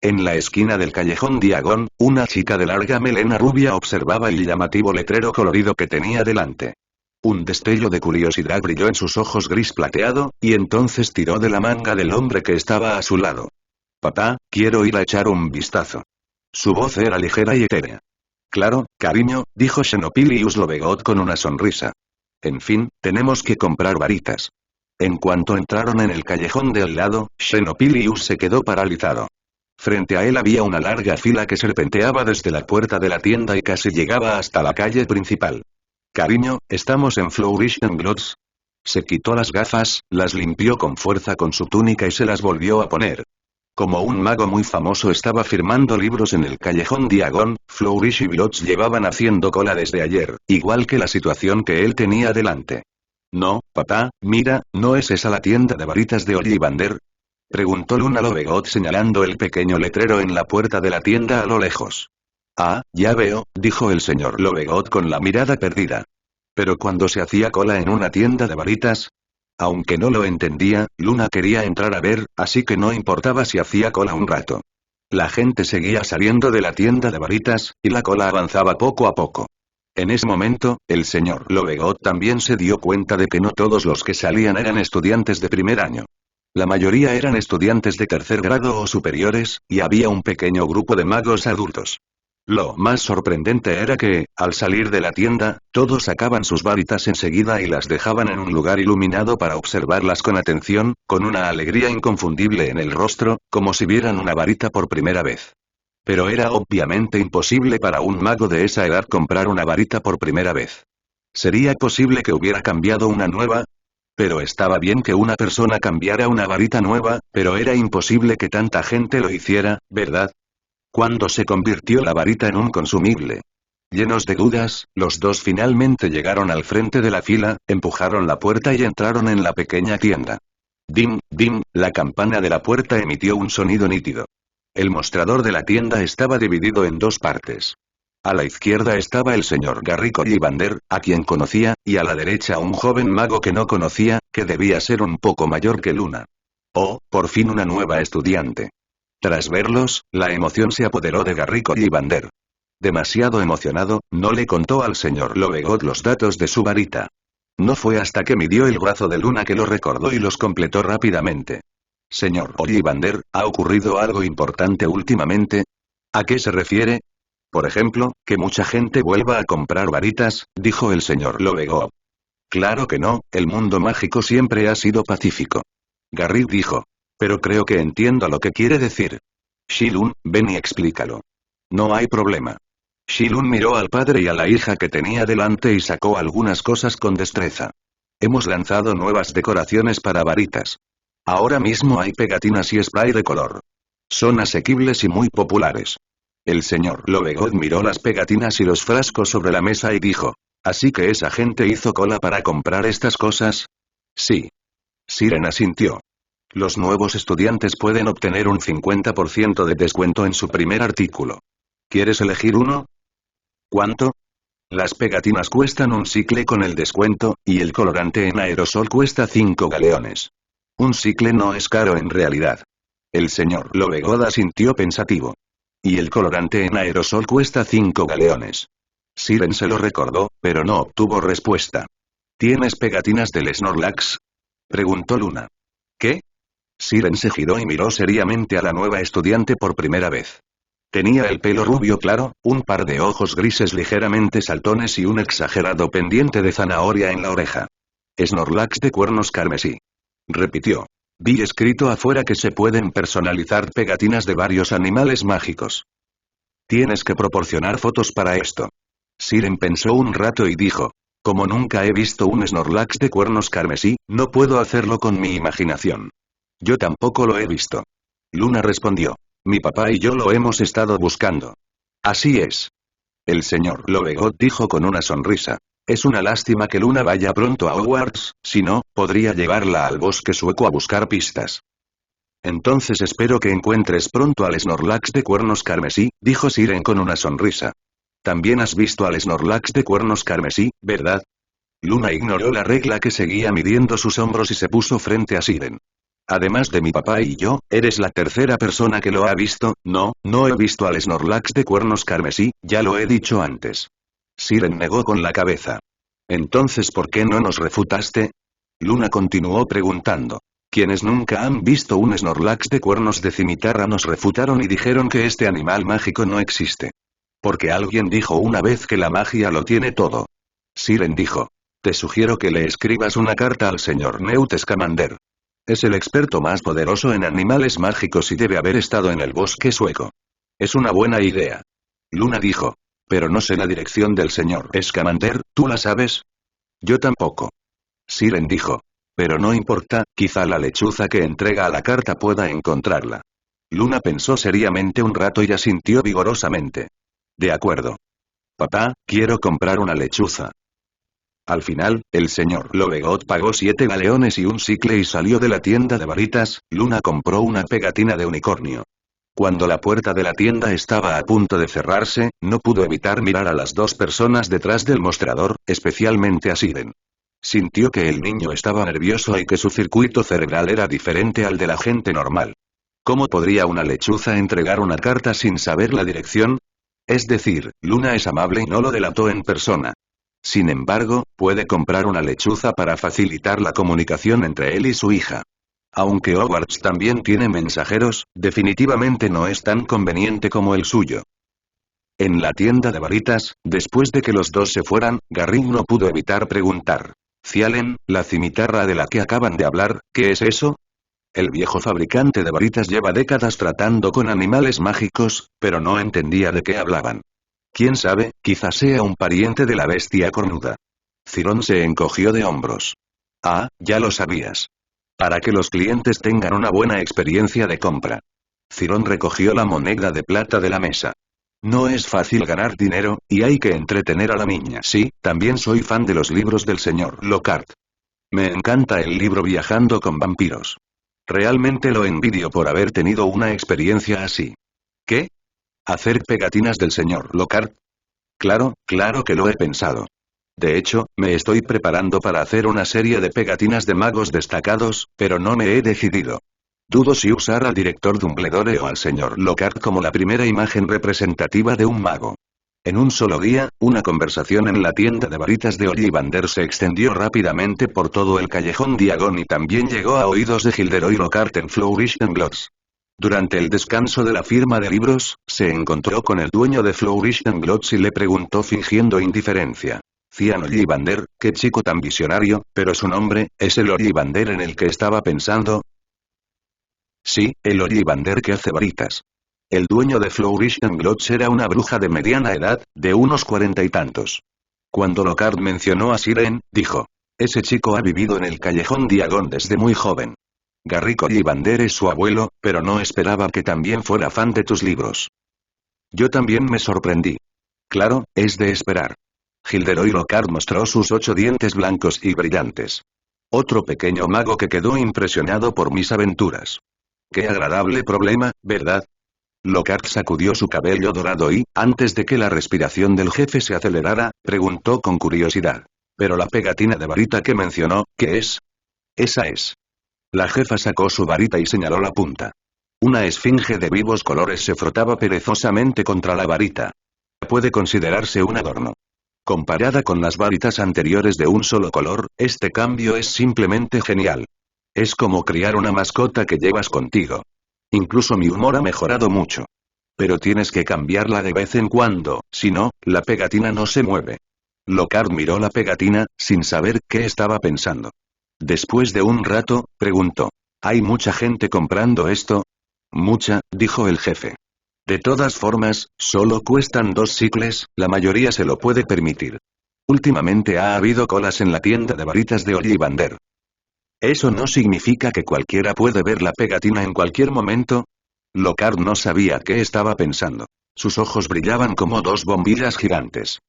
En la esquina del callejón Diagon, una chica de larga melena rubia observaba el llamativo letrero colorido que tenía delante. Un destello de curiosidad brilló en sus ojos gris plateado, y entonces tiró de la manga del hombre que estaba a su lado. Papá, quiero ir a echar un vistazo. Su voz era ligera y etérea. Claro, cariño, dijo Xenopilius Lovegot con una sonrisa. En fin, tenemos que comprar varitas. En cuanto entraron en el callejón de al lado, Xenopilius se quedó paralizado. Frente a él había una larga fila que serpenteaba desde la puerta de la tienda y casi llegaba hasta la calle principal. Cariño, ¿estamos en Flourish and Glots? Se quitó las gafas, las limpió con fuerza con su túnica y se las volvió a poner. Como un mago muy famoso estaba firmando libros en el callejón Diagon, Flourish y Glots llevaban haciendo cola desde ayer, igual que la situación que él tenía delante. No, papá, mira, ¿no es esa la tienda de varitas de Ollivander? Preguntó Luna Lovegot señalando el pequeño letrero en la puerta de la tienda a lo lejos. Ah, ya veo, dijo el señor Lovegot con la mirada perdida. Pero cuando se hacía cola en una tienda de varitas. Aunque no lo entendía, Luna quería entrar a ver, así que no importaba si hacía cola un rato. La gente seguía saliendo de la tienda de varitas, y la cola avanzaba poco a poco. En ese momento, el señor Lovegot también se dio cuenta de que no todos los que salían eran estudiantes de primer año. La mayoría eran estudiantes de tercer grado o superiores, y había un pequeño grupo de magos adultos. Lo más sorprendente era que, al salir de la tienda, todos sacaban sus varitas enseguida y las dejaban en un lugar iluminado para observarlas con atención, con una alegría inconfundible en el rostro, como si vieran una varita por primera vez. Pero era obviamente imposible para un mago de esa edad comprar una varita por primera vez. ¿Sería posible que hubiera cambiado una nueva? Pero estaba bien que una persona cambiara una varita nueva, pero era imposible que tanta gente lo hiciera, ¿verdad? ¿Cuándo se convirtió la varita en un consumible? Llenos de dudas, los dos finalmente llegaron al frente de la fila, empujaron la puerta y entraron en la pequeña tienda. Dim, dim, la campana de la puerta emitió un sonido nítido. El mostrador de la tienda estaba dividido en 2 partes. A la izquierda estaba el señor Garrick Ollivander, a quien conocía, y a la derecha un joven mago que no conocía, que debía ser un poco mayor que Luna. Oh, por fin una nueva estudiante. Tras verlos, la emoción se apoderó de Garrick Ollivander. Demasiado emocionado, no le contó al señor Lovegot los datos de su varita. No fue hasta que midió el brazo de Luna que lo recordó y los completó rápidamente. Señor Ollivander, ¿ha ocurrido algo importante últimamente? ¿A qué se refiere? Por ejemplo, que mucha gente vuelva a comprar varitas, dijo el señor Lovegot. Claro que no, el mundo mágico siempre ha sido pacífico. Garrick dijo. Pero creo que entiendo lo que quiere decir. Shilun, ven y explícalo. No hay problema. Shilun miró al padre y a la hija que tenía delante y sacó algunas cosas con destreza. Hemos lanzado nuevas decoraciones para varitas. Ahora mismo hay pegatinas y spray de color. Son asequibles y muy populares. El señor Lovegot miró las pegatinas y los frascos sobre la mesa y dijo. ¿Así que esa gente hizo cola para comprar estas cosas? Sí. Siren asintió. Los nuevos estudiantes pueden obtener un 50% de descuento en su primer artículo. ¿Quieres elegir uno? ¿Cuánto? Las pegatinas cuestan un sicle con el descuento, y el colorante en aerosol cuesta 5 galeones. Un sicle no es caro en realidad. El señor Lovegot asintió pensativo. Y el colorante en aerosol cuesta 5 galeones. Siren se lo recordó, pero no obtuvo respuesta. ¿Tienes pegatinas del Snorlax? Preguntó Luna. ¿Qué? Siren se giró y miró seriamente a la nueva estudiante por primera vez. Tenía el pelo rubio claro, un par de ojos grises ligeramente saltones y un exagerado pendiente de zanahoria en la oreja. Snorlax de cuernos carmesí. Repitió. Vi escrito afuera que se pueden personalizar pegatinas de varios animales mágicos. Tienes que proporcionar fotos para esto. Siren pensó un rato y dijo. Como nunca he visto un Snorlax de cuernos carmesí, no puedo hacerlo con mi imaginación. Yo tampoco lo he visto. Luna respondió. Mi papá y yo lo hemos estado buscando. Así es. El señor Lovegot dijo con una sonrisa. Es una lástima que Luna vaya pronto a Hogwarts, si no, podría llevarla al bosque sueco a buscar pistas. Entonces espero que encuentres pronto al Snorlax de cuernos carmesí, dijo Siren con una sonrisa. También has visto al Snorlax de cuernos carmesí, ¿verdad? Luna ignoró la regla que seguía midiendo sus hombros y se puso frente a Siren. Además de mi papá y yo, eres la tercera persona que lo ha visto. No, no he visto al Snorlax de cuernos carmesí, ya lo he dicho antes. Siren negó con la cabeza. Entonces, ¿por qué no nos refutaste? Luna continuó preguntando. Quienes nunca han visto un Snorlax de cuernos de cimitarra nos refutaron y dijeron que este animal mágico no existe. Porque alguien dijo una vez que la magia lo tiene todo. Siren dijo. Te sugiero que le escribas una carta al señor Newt Scamander. Es el experto más poderoso en animales mágicos y debe haber estado en el bosque sueco. Es una buena idea. Luna dijo. Pero no sé la dirección del señor Scamander, ¿tú la sabes? Yo tampoco. Siren dijo. Pero no importa, quizá la lechuza que entrega a la carta pueda encontrarla. Luna pensó seriamente un rato y asintió vigorosamente. De acuerdo. Papá, quiero comprar una lechuza. Al final, el señor Lovegot pagó 7 galeones y un cicle y salió de la tienda de varitas. Luna compró una pegatina de unicornio. Cuando la puerta de la tienda estaba a punto de cerrarse, no pudo evitar mirar a las dos personas detrás del mostrador, especialmente a Siren. Sintió que el niño estaba nervioso y que su circuito cerebral era diferente al de la gente normal. ¿Cómo podría una lechuza entregar una carta sin saber la dirección? Es decir, Luna es amable y no lo delató en persona. Sin embargo, puede comprar una lechuza para facilitar la comunicación entre él y su hija. Aunque Hogwarts también tiene mensajeros, definitivamente no es tan conveniente como el suyo. En la tienda de varitas, después de que los dos se fueran, Garrick no pudo evitar preguntar. Cialen, la cimitarra de la que acaban de hablar, ¿qué es eso? El viejo fabricante de varitas lleva décadas tratando con animales mágicos, pero no entendía de qué hablaban. ¿Quién sabe? Quizás sea un pariente de la bestia cornuda. Cirón se encogió de hombros. Ah, ya lo sabías. Para que los clientes tengan una buena experiencia de compra. Cirón recogió la moneda de plata de la mesa. No es fácil ganar dinero, y hay que entretener a la niña. Sí, también soy fan de los libros del señor Lockhart. Me encanta el libro Viajando con vampiros. Realmente lo envidio por haber tenido una experiencia así. ¿Qué? ¿Hacer pegatinas del señor Lockhart? Claro, claro que lo he pensado. De hecho, me estoy preparando para hacer una serie de pegatinas de magos destacados, pero no me he decidido. Dudo si usar al director Dumbledore o al señor Lockhart como la primera imagen representativa de un mago. En un solo día, una conversación en la tienda de varitas de Ollivander se extendió rápidamente por todo el callejón Diagon y también llegó a oídos de Gilderoy Lockhart en Flourish and Blotts. Durante el descanso de la firma de libros, se encontró con el dueño de Flourish and Blotts y le preguntó fingiendo indiferencia. Cian Ollivander, qué chico tan visionario, pero su nombre, ¿es el Ollivander en el que estaba pensando? Sí, el Ollivander que hace varitas. El dueño de Flourish and Blotts era una bruja de mediana edad, de unos 40 y tantos. Cuando Lockhart mencionó a Siren, dijo. Ese chico ha vivido en el callejón Diagon desde muy joven. Garrick Ollivander es su abuelo, pero no esperaba que también fuera fan de tus libros. Yo también me sorprendí. Claro, es de esperar. Gilderoy Lockhart mostró sus 8 dientes blancos y brillantes. Otro pequeño mago que quedó impresionado por mis aventuras. Qué agradable problema, ¿verdad? Lockhart sacudió su cabello dorado y, antes de que la respiración del jefe se acelerara, preguntó con curiosidad. Pero la pegatina de varita que mencionó, ¿qué es? Esa es. La jefa sacó su varita y señaló la punta. Una esfinge de vivos colores se frotaba perezosamente contra la varita. Puede considerarse un adorno. Comparada con las varitas anteriores de un solo color, este cambio es simplemente genial. Es como criar una mascota que llevas contigo. Incluso mi humor ha mejorado mucho. Pero tienes que cambiarla de vez en cuando, si no, la pegatina no se mueve. Lockhart miró la pegatina, sin saber qué estaba pensando. Después de un rato, preguntó. ¿Hay mucha gente comprando esto? Mucha, dijo el jefe. De todas formas, solo cuestan 2 sicles, la mayoría se lo puede permitir. Últimamente ha habido colas en la tienda de varitas de Ollivander. ¿Eso no significa que cualquiera puede ver la pegatina en cualquier momento? Lockhart no sabía qué estaba pensando. Sus ojos brillaban como 2 bombillas gigantes.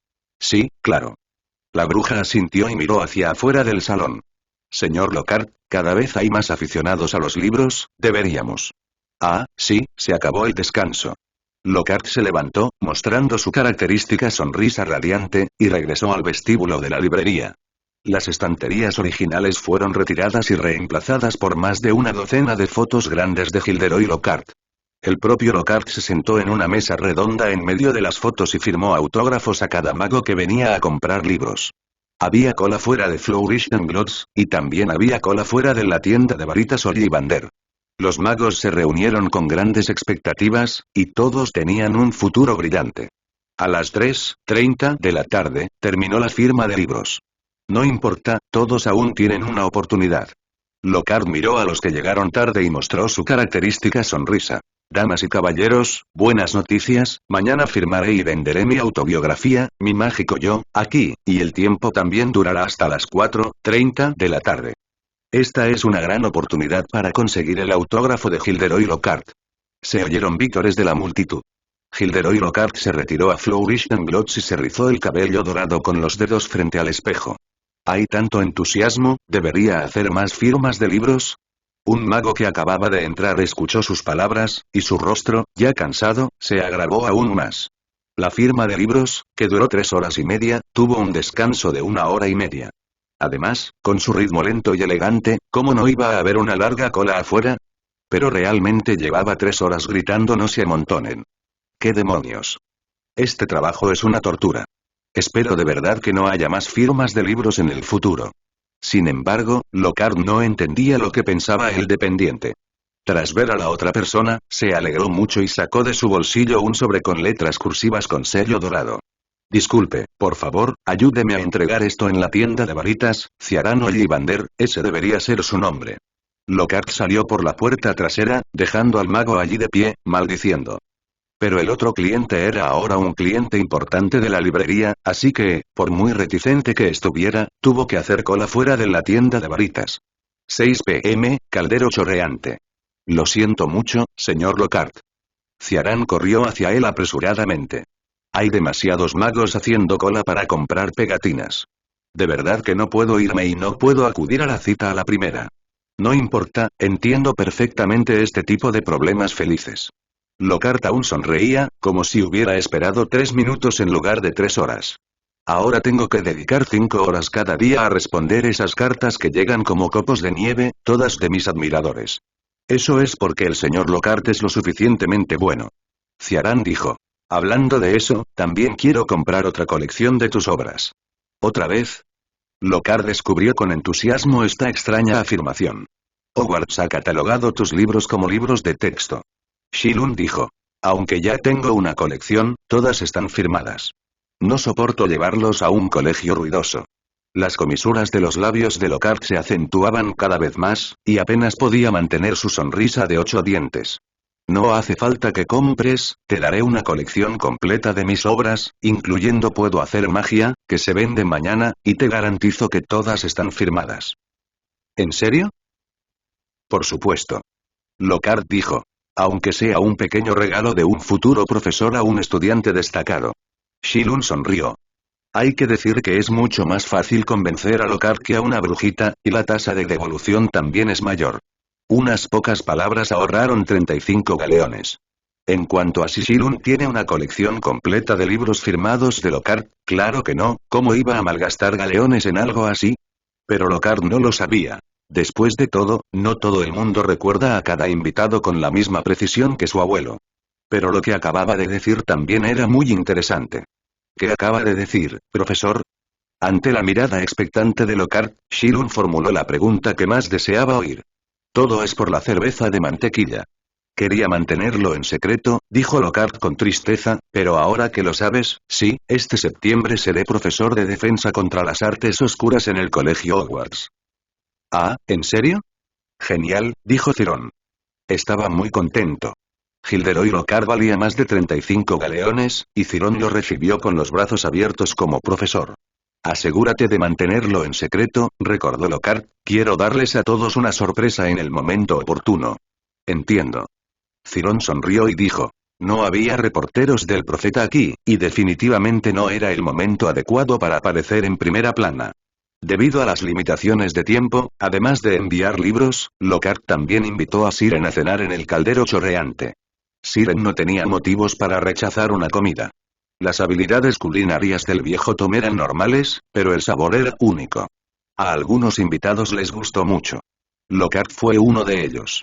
Sí, claro. La bruja asintió y miró hacia afuera del salón. Señor Lockhart, cada vez hay más aficionados a los libros, deberíamos. Ah, sí, se acabó el descanso. Lockhart se levantó, mostrando su característica sonrisa radiante, y regresó al vestíbulo de la librería. Las estanterías originales fueron retiradas y reemplazadas por más de una docena de fotos grandes de Gilderoy Lockhart. El propio Lockhart se sentó en una mesa redonda en medio de las fotos y firmó autógrafos a cada mago que venía a comprar libros. Había cola fuera de Flourish and Glots, y también había cola fuera de la tienda de varitas Ollivander. Los magos se reunieron con grandes expectativas, y todos tenían un futuro brillante. A las 3:30 de la tarde, terminó la firma de libros. No importa, todos aún tienen una oportunidad. Lockhart miró a los que llegaron tarde y mostró su característica sonrisa. Damas y caballeros, buenas noticias, mañana firmaré y venderé mi autobiografía, Mi mágico yo, aquí, y el tiempo también durará hasta las 4:30 de la tarde. Esta es una gran oportunidad para conseguir el autógrafo de Gilderoy Lockhart. Se oyeron vítores de la multitud. Gilderoy Lockhart se retiró a Flourish and Glots y se rizó el cabello dorado con los dedos frente al espejo. Hay tanto entusiasmo, ¿debería hacer más firmas de libros? Un mago que acababa de entrar escuchó sus palabras, y su rostro, ya cansado, se agravó aún más. La firma de libros, que duró 3 horas y media, tuvo un descanso de 1 hora y media. Además, con su ritmo lento y elegante, ¿cómo no iba a haber una larga cola afuera? Pero realmente llevaba 3 horas gritando no se amontonen. ¡Qué demonios! Este trabajo es una tortura. Espero de verdad que no haya más firmas de libros en el futuro. Sin embargo, Lockhart no entendía lo que pensaba el dependiente. Tras ver a la otra persona, se alegró mucho y sacó de su bolsillo un sobre con letras cursivas con sello dorado. Disculpe, por favor, ayúdeme a entregar esto en la tienda de varitas, Ciarán Ollivander, ese debería ser su nombre. Lockhart salió por la puerta trasera, dejando al mago allí de pie, maldiciendo. Pero el otro cliente era ahora un cliente importante de la librería, así que, por muy reticente que estuviera, tuvo que hacer cola fuera de la tienda de varitas. 6 p.m., caldero chorreante. Lo siento mucho, señor Lockhart. Ciarán corrió hacia él apresuradamente. Hay demasiados magos haciendo cola para comprar pegatinas. De verdad que no puedo irme y no puedo acudir a la cita a la primera. No importa, entiendo perfectamente este tipo de problemas felices. Lockhart aún sonreía, como si hubiera esperado 3 minutos en lugar de 3 horas. Ahora tengo que dedicar 5 horas cada día a responder esas cartas que llegan como copos de nieve, todas de mis admiradores. Eso es porque el señor Lockhart es lo suficientemente bueno. Ciarán dijo. Hablando de eso, también quiero comprar otra colección de tus obras. ¿Otra vez? Lockhart descubrió con entusiasmo esta extraña afirmación. Hogwarts ha catalogado tus libros como libros de texto. Shilun dijo. Aunque ya tengo una colección, todas están firmadas. No soporto llevarlos a un colegio ruidoso. Las comisuras de los labios de Lockhart se acentuaban cada vez más, y apenas podía mantener su sonrisa de 8 dientes. No hace falta que compres, te daré una colección completa de mis obras, incluyendo Puedo hacer magia, que se vende mañana, y te garantizo que todas están firmadas. ¿En serio? Por supuesto. Lockhart dijo. Aunque sea un pequeño regalo de un futuro profesor a un estudiante destacado. Shilun sonrió. Hay que decir que es mucho más fácil convencer a Lockhart que a una brujita, y la tasa de devolución también es mayor. Unas pocas palabras ahorraron 35 galeones. En cuanto a si Shilun tiene una colección completa de libros firmados de Lockhart, claro que no, ¿cómo iba a malgastar galeones en algo así? Pero Lockhart no lo sabía. Después de todo, no todo el mundo recuerda a cada invitado con la misma precisión que su abuelo. Pero lo que acababa de decir también era muy interesante. ¿Qué acaba de decir, profesor? Ante la mirada expectante de Lockhart, Shilun formuló la pregunta que más deseaba oír. Todo es por la cerveza de mantequilla. Quería mantenerlo en secreto, dijo Lockhart con tristeza, pero ahora que lo sabes, sí, este septiembre seré profesor de defensa contra las artes oscuras en el colegio Hogwarts. Ah, ¿en serio? Genial, dijo Cirón. Estaba muy contento. Gilderoy Lockhart valía más de 35 galeones, y Cirón lo recibió con los brazos abiertos como profesor. Asegúrate de mantenerlo en secreto, recordó Lockhart, quiero darles a todos una sorpresa en el momento oportuno. Entiendo. Cirón sonrió y dijo. No había reporteros del Profeta aquí, y definitivamente no era el momento adecuado para aparecer en primera plana. Debido a las limitaciones de tiempo, además de enviar libros, Lockhart también invitó a Siren a cenar en el caldero chorreante. Siren no tenía motivos para rechazar una comida. Las habilidades culinarias del viejo Tom eran normales, pero el sabor era único. A algunos invitados les gustó mucho. Lockhart fue uno de ellos.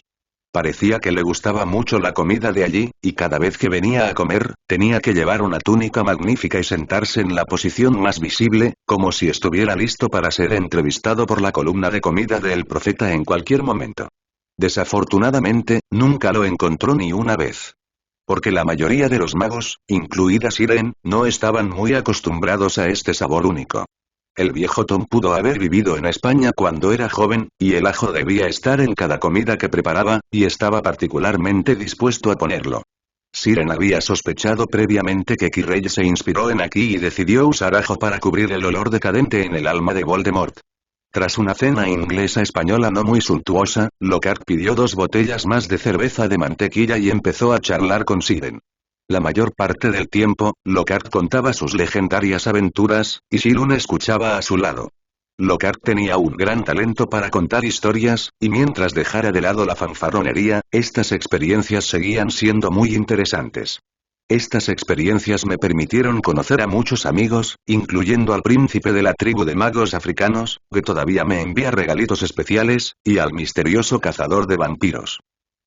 Parecía que le gustaba mucho la comida de allí, y cada vez que venía a comer, tenía que llevar una túnica magnífica y sentarse en la posición más visible, como si estuviera listo para ser entrevistado por la columna de comida del profeta en cualquier momento. Desafortunadamente, nunca lo encontró ni una vez. Porque la mayoría de los magos, incluida Siren, no estaban muy acostumbrados a este sabor único. El viejo Tom pudo haber vivido en España cuando era joven, y el ajo debía estar en cada comida que preparaba, y estaba particularmente dispuesto a ponerlo. Siren había sospechado previamente que Kirrell se inspiró en aquí y decidió usar ajo para cubrir el olor decadente en el alma de Voldemort. Tras una cena inglesa española no muy suntuosa, Lockhart pidió 2 botellas más de cerveza de mantequilla y empezó a charlar con Siren. La mayor parte del tiempo, Lockhart contaba sus legendarias aventuras, y Shilun escuchaba a su lado. Lockhart tenía un gran talento para contar historias, y mientras dejara de lado la fanfarronería, estas experiencias seguían siendo muy interesantes. Estas experiencias me permitieron conocer a muchos amigos, incluyendo al príncipe de la tribu de magos africanos, que todavía me envía regalitos especiales, y al misterioso cazador de vampiros.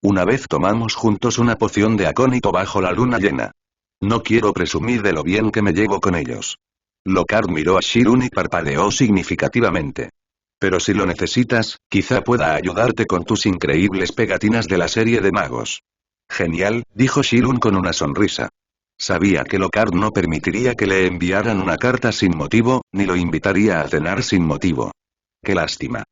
Una vez tomamos juntos una poción de acónito bajo la luna llena. No quiero presumir de lo bien que me llevo con ellos. Lockhart miró a Shilun y parpadeó significativamente. Pero si lo necesitas, quizá pueda ayudarte con tus increíbles pegatinas de la serie de magos. Genial, dijo Shilun con una sonrisa. Sabía que Lockhart no permitiría que le enviaran una carta sin motivo, ni lo invitaría a cenar sin motivo. Qué lástima.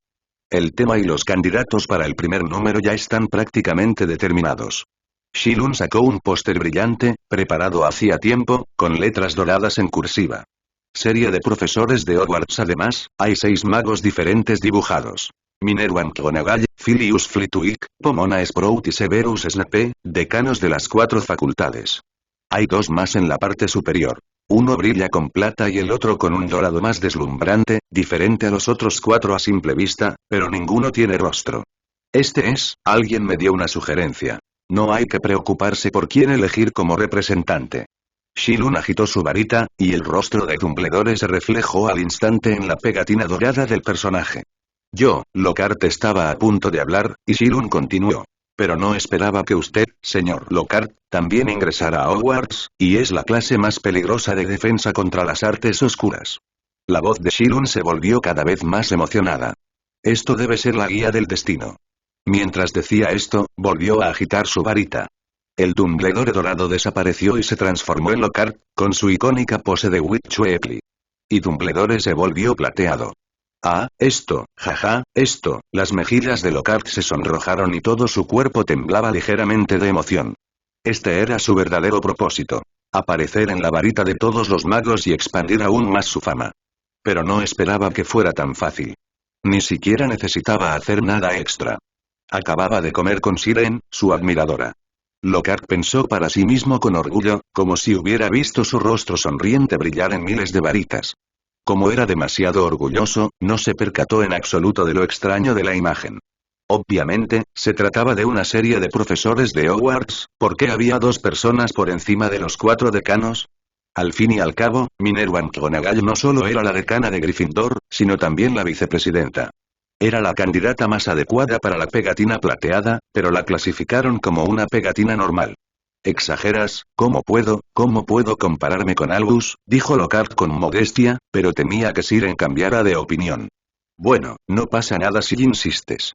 El tema y los candidatos para el primer número ya están prácticamente determinados. Shilun sacó un póster brillante, preparado hacía tiempo, con letras doradas en cursiva. Serie de profesores de Hogwarts. Además, hay 6 magos diferentes dibujados. Minerva McGonagall, Filius Flitwick, Pomona Sprout y Severus Snape, decanos de las 4 facultades. Hay 2 más en la parte superior. Uno brilla con plata y el otro con un dorado más deslumbrante, diferente a los otros 4 a simple vista, pero ninguno tiene rostro. Alguien me dio una sugerencia. No hay que preocuparse por quién elegir como representante. Shilun agitó su varita, y el rostro de Dumbledore se reflejó al instante en la pegatina dorada del personaje. Lockhart estaba a punto de hablar, y Shilun continuó. Pero no esperaba que usted, señor Lockhart, también ingresara a Hogwarts, y es la clase más peligrosa de defensa contra las artes oscuras. La voz de Shilun se volvió cada vez más emocionada. Esto debe ser la guía del destino. Mientras decía esto, volvió a agitar su varita. El Dumbledore dorado desapareció y se transformó en Lockhart, con su icónica pose de Witch-Weasley. Y Dumbledore se volvió plateado. Las mejillas de Lockhart se sonrojaron y todo su cuerpo temblaba ligeramente de emoción. Este era su verdadero propósito. Aparecer en la varita de todos los magos y expandir aún más su fama. Pero no esperaba que fuera tan fácil. Ni siquiera necesitaba hacer nada extra. Acababa de comer con Siren, su admiradora. Lockhart pensó para sí mismo con orgullo, como si hubiera visto su rostro sonriente brillar en miles de varitas. Como era demasiado orgulloso, no se percató en absoluto de lo extraño de la imagen. Obviamente, se trataba de una serie de profesores de Hogwarts, ¿por qué había 2 personas por encima de los 4 decanos? Al fin y al cabo, Minerva McGonagall no solo era la decana de Gryffindor, sino también la vicepresidenta. Era la candidata más adecuada para la pegatina plateada, pero la clasificaron como una pegatina normal. «Exageras, ¿cómo puedo compararme con Albus?», dijo Lockhart con modestia, pero temía que Siren cambiara de opinión. «Bueno, no pasa nada si insistes.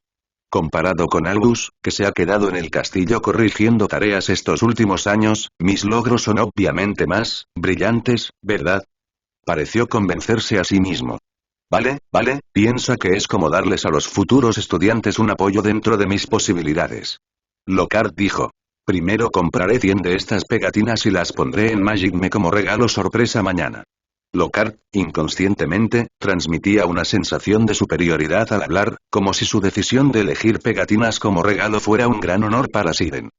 Comparado con Albus, que se ha quedado en el castillo corrigiendo tareas estos últimos años, mis logros son obviamente más brillantes, ¿verdad?». Pareció convencerse a sí mismo. Vale, piensa que es como darles a los futuros estudiantes un apoyo dentro de mis posibilidades. Lockhart dijo. Primero compraré 100 de estas pegatinas y las pondré en Magic Me como regalo sorpresa mañana. Lockhart, inconscientemente, transmitía una sensación de superioridad al hablar, como si su decisión de elegir pegatinas como regalo fuera un gran honor para Siren.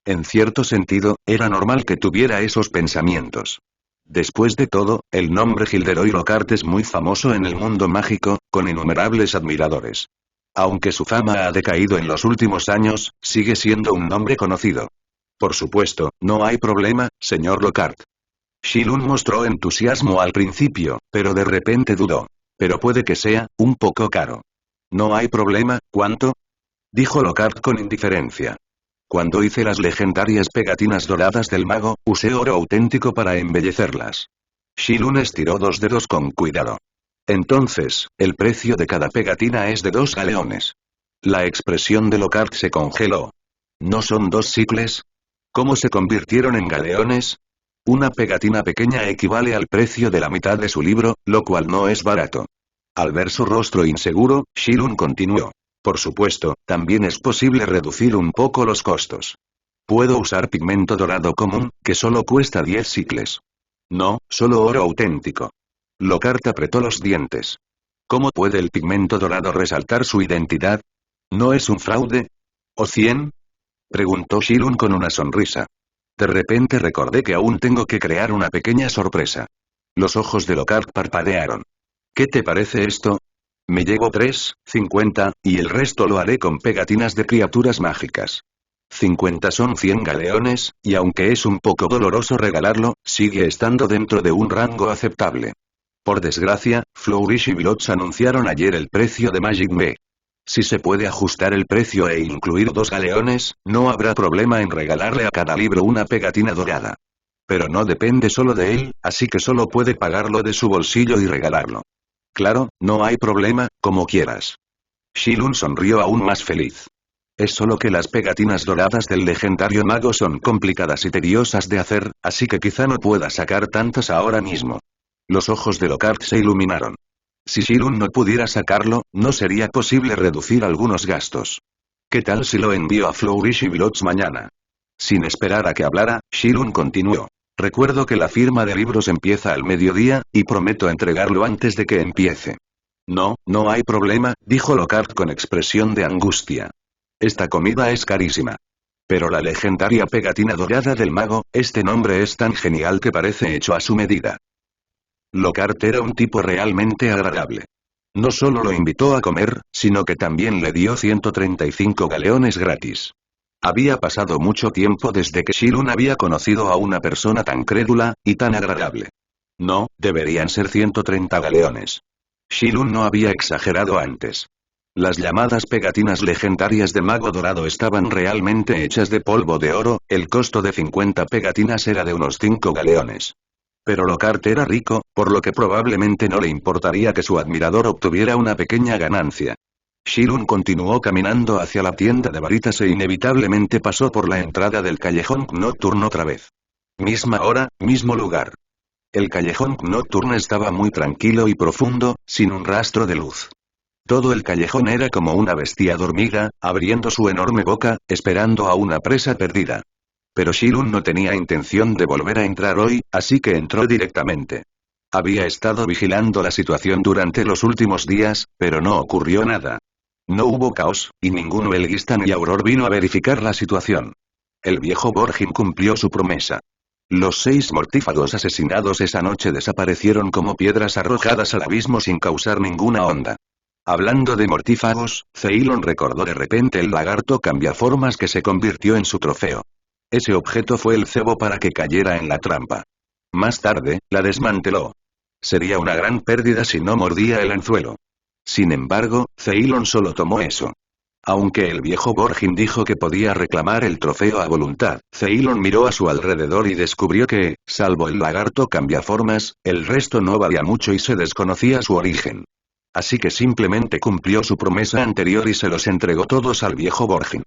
En cierto sentido, era normal que tuviera esos pensamientos. Después de todo, el nombre Gilderoy Lockhart es muy famoso en el mundo mágico, con innumerables admiradores. Aunque su fama ha decaído en los últimos años, sigue siendo un nombre conocido. Por supuesto, no hay problema, señor Lockhart. Shilun mostró entusiasmo al principio, pero de repente dudó. Pero puede que sea, un poco caro. No hay problema, ¿cuánto? Dijo Lockhart con indiferencia. Cuando hice las legendarias pegatinas doradas del mago, usé oro auténtico para embellecerlas. Shilun estiró 2 dedos con cuidado. Entonces, el precio de cada pegatina es de 2 galeones. La expresión de Lockhart se congeló. ¿No son 2 sicles? ¿Cómo se convirtieron en galeones? Una pegatina pequeña equivale al precio de la mitad de su libro, lo cual no es barato. Al ver su rostro inseguro, Shilun continuó. Por supuesto, también es posible reducir un poco los costos. Puedo usar pigmento dorado común, que solo cuesta 10 sicles. No, solo oro auténtico. Lockhart apretó los dientes. ¿Cómo puede el pigmento dorado resaltar su identidad? ¿No es un fraude? ¿O 100? Preguntó Shilun con una sonrisa. De repente recordé que aún tengo que crear una pequeña sorpresa. Los ojos de Lockhart parpadearon. ¿Qué te parece esto? Me llevo 3, 50, y el resto lo haré con pegatinas de criaturas mágicas. 50 son 100 galeones, y aunque es un poco doloroso regalarlo, sigue estando dentro de un rango aceptable. Por desgracia, Flourish y Blots anunciaron ayer el precio de Magic Me. Si se puede ajustar el precio e incluir 2 galeones, no habrá problema en regalarle a cada libro una pegatina dorada. Pero no depende solo de él, así que solo puede pagarlo de su bolsillo y regalarlo. Claro, no hay problema, como quieras. Shilun sonrió aún más feliz. Es solo que las pegatinas doradas del legendario mago son complicadas y tediosas de hacer, así que quizá no pueda sacar tantas ahora mismo. Los ojos de Lockhart se iluminaron. Si Shilun no pudiera sacarlo, no sería posible reducir algunos gastos. ¿Qué tal si lo envío a Flourish y Blots mañana? Sin esperar a que hablara, Shilun continuó. Recuerdo que la firma de libros empieza al mediodía, y prometo entregarlo antes de que empiece. No, no hay problema, dijo Lockhart con expresión de angustia. Esta comida es carísima. Pero la legendaria pegatina dorada del mago, este nombre es tan genial que parece hecho a su medida. Lockhart era un tipo realmente agradable. No solo lo invitó a comer, sino que también le dio 135 galeones gratis. Había pasado mucho tiempo desde que Shilun había conocido a una persona tan crédula, y tan agradable. No, deberían ser 130 galeones. Shilun no había exagerado antes. Las llamadas pegatinas legendarias de Mago Dorado estaban realmente hechas de polvo de oro, el costo de 50 pegatinas era de unos 5 galeones. Pero Lockhart era rico, por lo que probablemente no le importaría que su admirador obtuviera una pequeña ganancia. Shilun continuó caminando hacia la tienda de varitas e inevitablemente pasó por la entrada del callejón Nocturne otra vez. Misma hora, mismo lugar. El callejón Nocturne estaba muy tranquilo y profundo, sin un rastro de luz. Todo el callejón era como una bestia dormida, abriendo su enorme boca, esperando a una presa perdida. Pero Shilun no tenía intención de volver a entrar hoy, así que entró directamente. Había estado vigilando la situación durante los últimos días, pero no ocurrió nada. No hubo caos, y ningún huelguista ni Auror vino a verificar la situación. El viejo Borgin cumplió su promesa. Los 6 mortífagos asesinados esa noche desaparecieron como piedras arrojadas al abismo sin causar ninguna onda. Hablando de mortífagos, Ceylon recordó de repente el lagarto cambiaformas que se convirtió en su trofeo. Ese objeto fue el cebo para que cayera en la trampa. Más tarde, la desmanteló. Sería una gran pérdida si no mordía el anzuelo. Sin embargo, Ceylon solo tomó eso. Aunque el viejo Borgin dijo que podía reclamar el trofeo a voluntad, Ceylon miró a su alrededor y descubrió que, salvo el lagarto cambiaformas, el resto no valía mucho y se desconocía su origen. Así que simplemente cumplió su promesa anterior y se los entregó todos al viejo Borgin.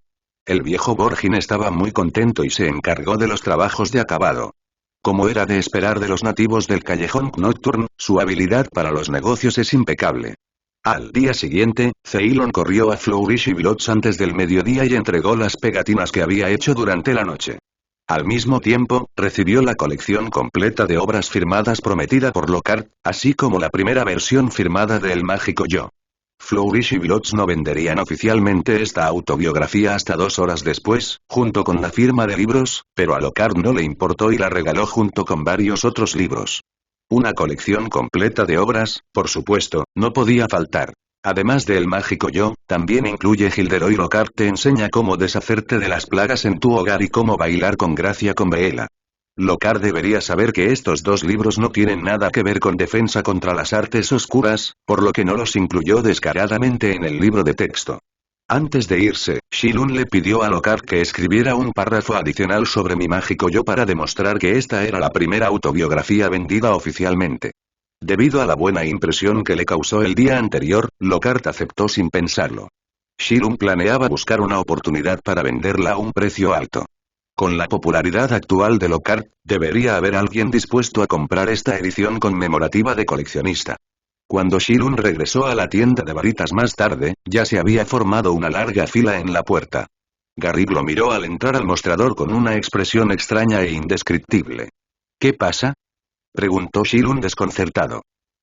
El viejo Borgin estaba muy contento y se encargó de los trabajos de acabado. Como era de esperar de los nativos del callejón Nocturne, su habilidad para los negocios es impecable. Al día siguiente, Ceylon corrió a Flourish y Blots antes del mediodía y entregó las pegatinas que había hecho durante la noche. Al mismo tiempo, recibió la colección completa de obras firmadas prometida por Lockhart, así como la primera versión firmada de El Mágico Yo. Flourish y Blots no venderían oficialmente esta autobiografía hasta 2 horas después, junto con la firma de libros, pero a Lockhart no le importó y la regaló junto con varios otros libros. Una colección completa de obras, por supuesto, no podía faltar. Además de El Mágico Yo, también incluye Gilderoy Lockhart te enseña cómo deshacerte de las plagas en tu hogar y cómo bailar con gracia con Bella. Lockhart debería saber que estos 2 libros no tienen nada que ver con defensa contra las artes oscuras, por lo que no los incluyó descaradamente en el libro de texto. Antes de irse, Shilun le pidió a Lockhart que escribiera un párrafo adicional sobre Mi Mágico Yo para demostrar que esta era la primera autobiografía vendida oficialmente. Debido a la buena impresión que le causó el día anterior, Lockhart aceptó sin pensarlo. Shilun planeaba buscar una oportunidad para venderla a un precio alto. Con la popularidad actual de Lockhart, debería haber alguien dispuesto a comprar esta edición conmemorativa de coleccionista. Cuando Shilun regresó a la tienda de varitas más tarde, ya se había formado una larga fila en la puerta. Garrick lo miró al entrar al mostrador con una expresión extraña e indescriptible. ¿Qué pasa?, preguntó Shilun desconcertado.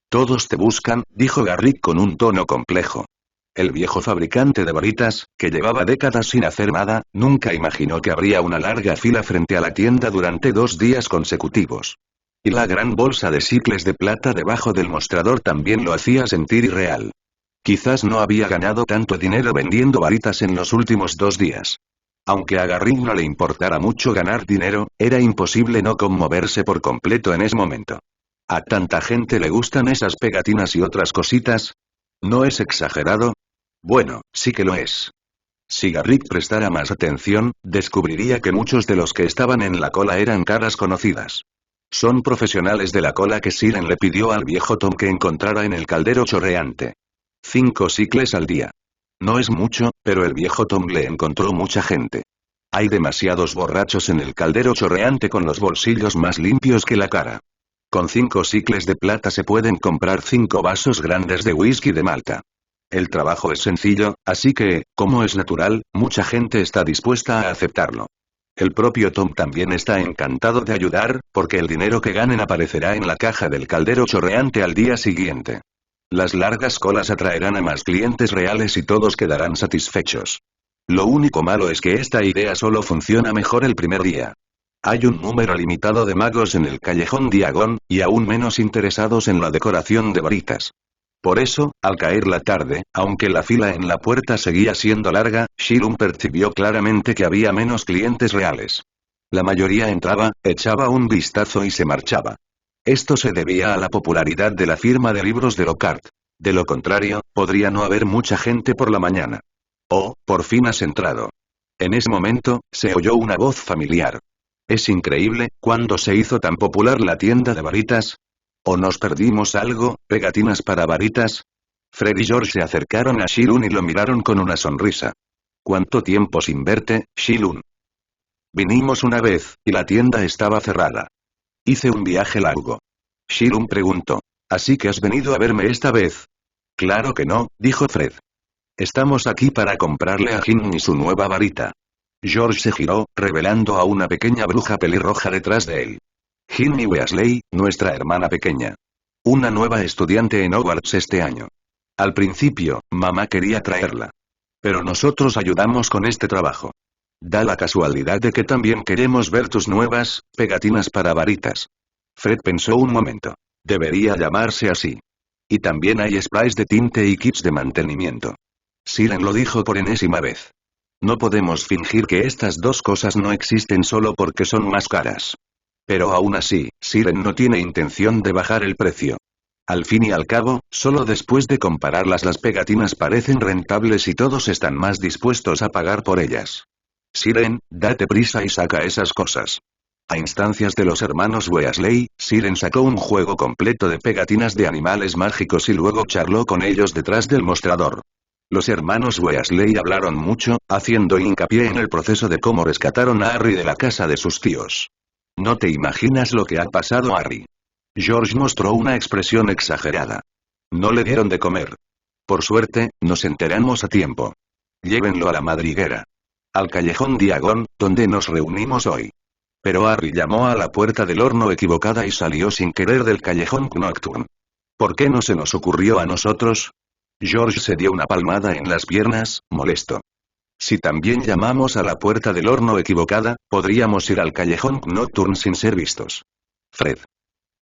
Todos te buscan, dijo Garrick con un tono complejo. El viejo fabricante de varitas, que llevaba décadas sin hacer nada, nunca imaginó que habría una larga fila frente a la tienda durante 2 días consecutivos. Y la gran bolsa de sicles de plata debajo del mostrador también lo hacía sentir irreal. Quizás no había ganado tanto dinero vendiendo varitas en los últimos 2 días. Aunque a Garrick no le importara mucho ganar dinero, era imposible no conmoverse por completo en ese momento. ¿A tanta gente le gustan esas pegatinas y otras cositas? ¿No es exagerado? Bueno, sí que lo es. Si Garrick prestara más atención, descubriría que muchos de los que estaban en la cola eran caras conocidas. Son profesionales de la cola que Siren le pidió al viejo Tom que encontrara en el caldero chorreante. 5 sicles al día. No es mucho, pero el viejo Tom le encontró mucha gente. Hay demasiados borrachos en el caldero chorreante con los bolsillos más limpios que la cara. Con 5 sicles de plata se pueden comprar 5 vasos grandes de whisky de Malta. El trabajo es sencillo, así que, como es natural, mucha gente está dispuesta a aceptarlo. El propio Tom también está encantado de ayudar, porque el dinero que ganen aparecerá en la caja del caldero chorreante al día siguiente. Las largas colas atraerán a más clientes reales y todos quedarán satisfechos. Lo único malo es que esta idea solo funciona mejor el primer día. Hay un número limitado de magos en el callejón Diagon, y aún menos interesados en la decoración de varitas. Por eso, al caer la tarde, aunque la fila en la puerta seguía siendo larga, Shilun percibió claramente que había menos clientes reales. La mayoría entraba, echaba un vistazo y se marchaba. Esto se debía a la popularidad de la firma de libros de Lockhart. De lo contrario, podría no haber mucha gente por la mañana. Oh, por fin has entrado. En ese momento, se oyó una voz familiar. Es increíble, ¿cuándo se hizo tan popular la tienda de varitas? ¿O nos perdimos algo, pegatinas para varitas? Fred y George se acercaron a Shilun y lo miraron con una sonrisa. ¿Cuánto tiempo sin verte, Shilun? Vinimos una vez, y la tienda estaba cerrada. Hice un viaje largo. Shilun preguntó. ¿Así que has venido a verme esta vez? Claro que no, dijo Fred. Estamos aquí para comprarle a Ginny su nueva varita. George se giró, revelando a una pequeña bruja pelirroja detrás de él. Ginny Weasley, nuestra hermana pequeña. Una nueva estudiante en Hogwarts este año. Al principio, mamá quería traerla. Pero nosotros ayudamos con este trabajo. Da la casualidad de que también queremos ver tus nuevas pegatinas para varitas. Fred pensó un momento. Debería llamarse así. Y también hay sprays de tinte y kits de mantenimiento. Siren lo dijo por enésima vez. No podemos fingir que estas 2 cosas no existen solo porque son más caras. Pero aún así, Siren no tiene intención de bajar el precio. Al fin y al cabo, solo después de compararlas las pegatinas parecen rentables y todos están más dispuestos a pagar por ellas. Siren, date prisa y saca esas cosas. A instancias de los hermanos Weasley, Siren sacó un juego completo de pegatinas de animales mágicos y luego charló con ellos detrás del mostrador. Los hermanos Weasley hablaron mucho, haciendo hincapié en el proceso de cómo rescataron a Harry de la casa de sus tíos. No te imaginas lo que ha pasado a Harry. George mostró una expresión exagerada. No le dieron de comer. Por suerte, nos enteramos a tiempo. Llévenlo a la madriguera. Al callejón Diagon, donde nos reunimos hoy. Pero Harry llamó a la puerta del horno equivocada y salió sin querer del callejón Nocturne. ¿Por qué no se nos ocurrió a nosotros? George se dio una palmada en las piernas, molesto. Si también llamamos a la puerta del horno equivocada, podríamos ir al callejón Nocturne sin ser vistos. Fred.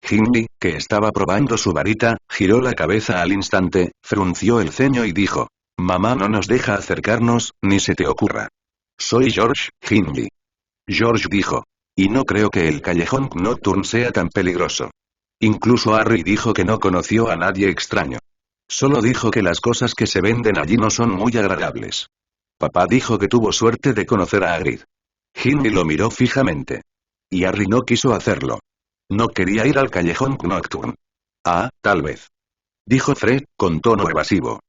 Hindley, que estaba probando su varita, giró la cabeza al instante, frunció el ceño y dijo: Mamá no nos deja acercarnos, ni se te ocurra. Soy George, Hindley. George dijo. Y no creo que el callejón Nocturne sea tan peligroso. Incluso Harry dijo que no conoció a nadie extraño. Solo dijo que las cosas que se venden allí no son muy agradables. Papá dijo que tuvo suerte de conocer a Hagrid. Hindley lo miró fijamente. Y Harry no quiso hacerlo. No quería ir al callejón Nocturne. Ah, tal vez. Dijo Fred, con tono evasivo.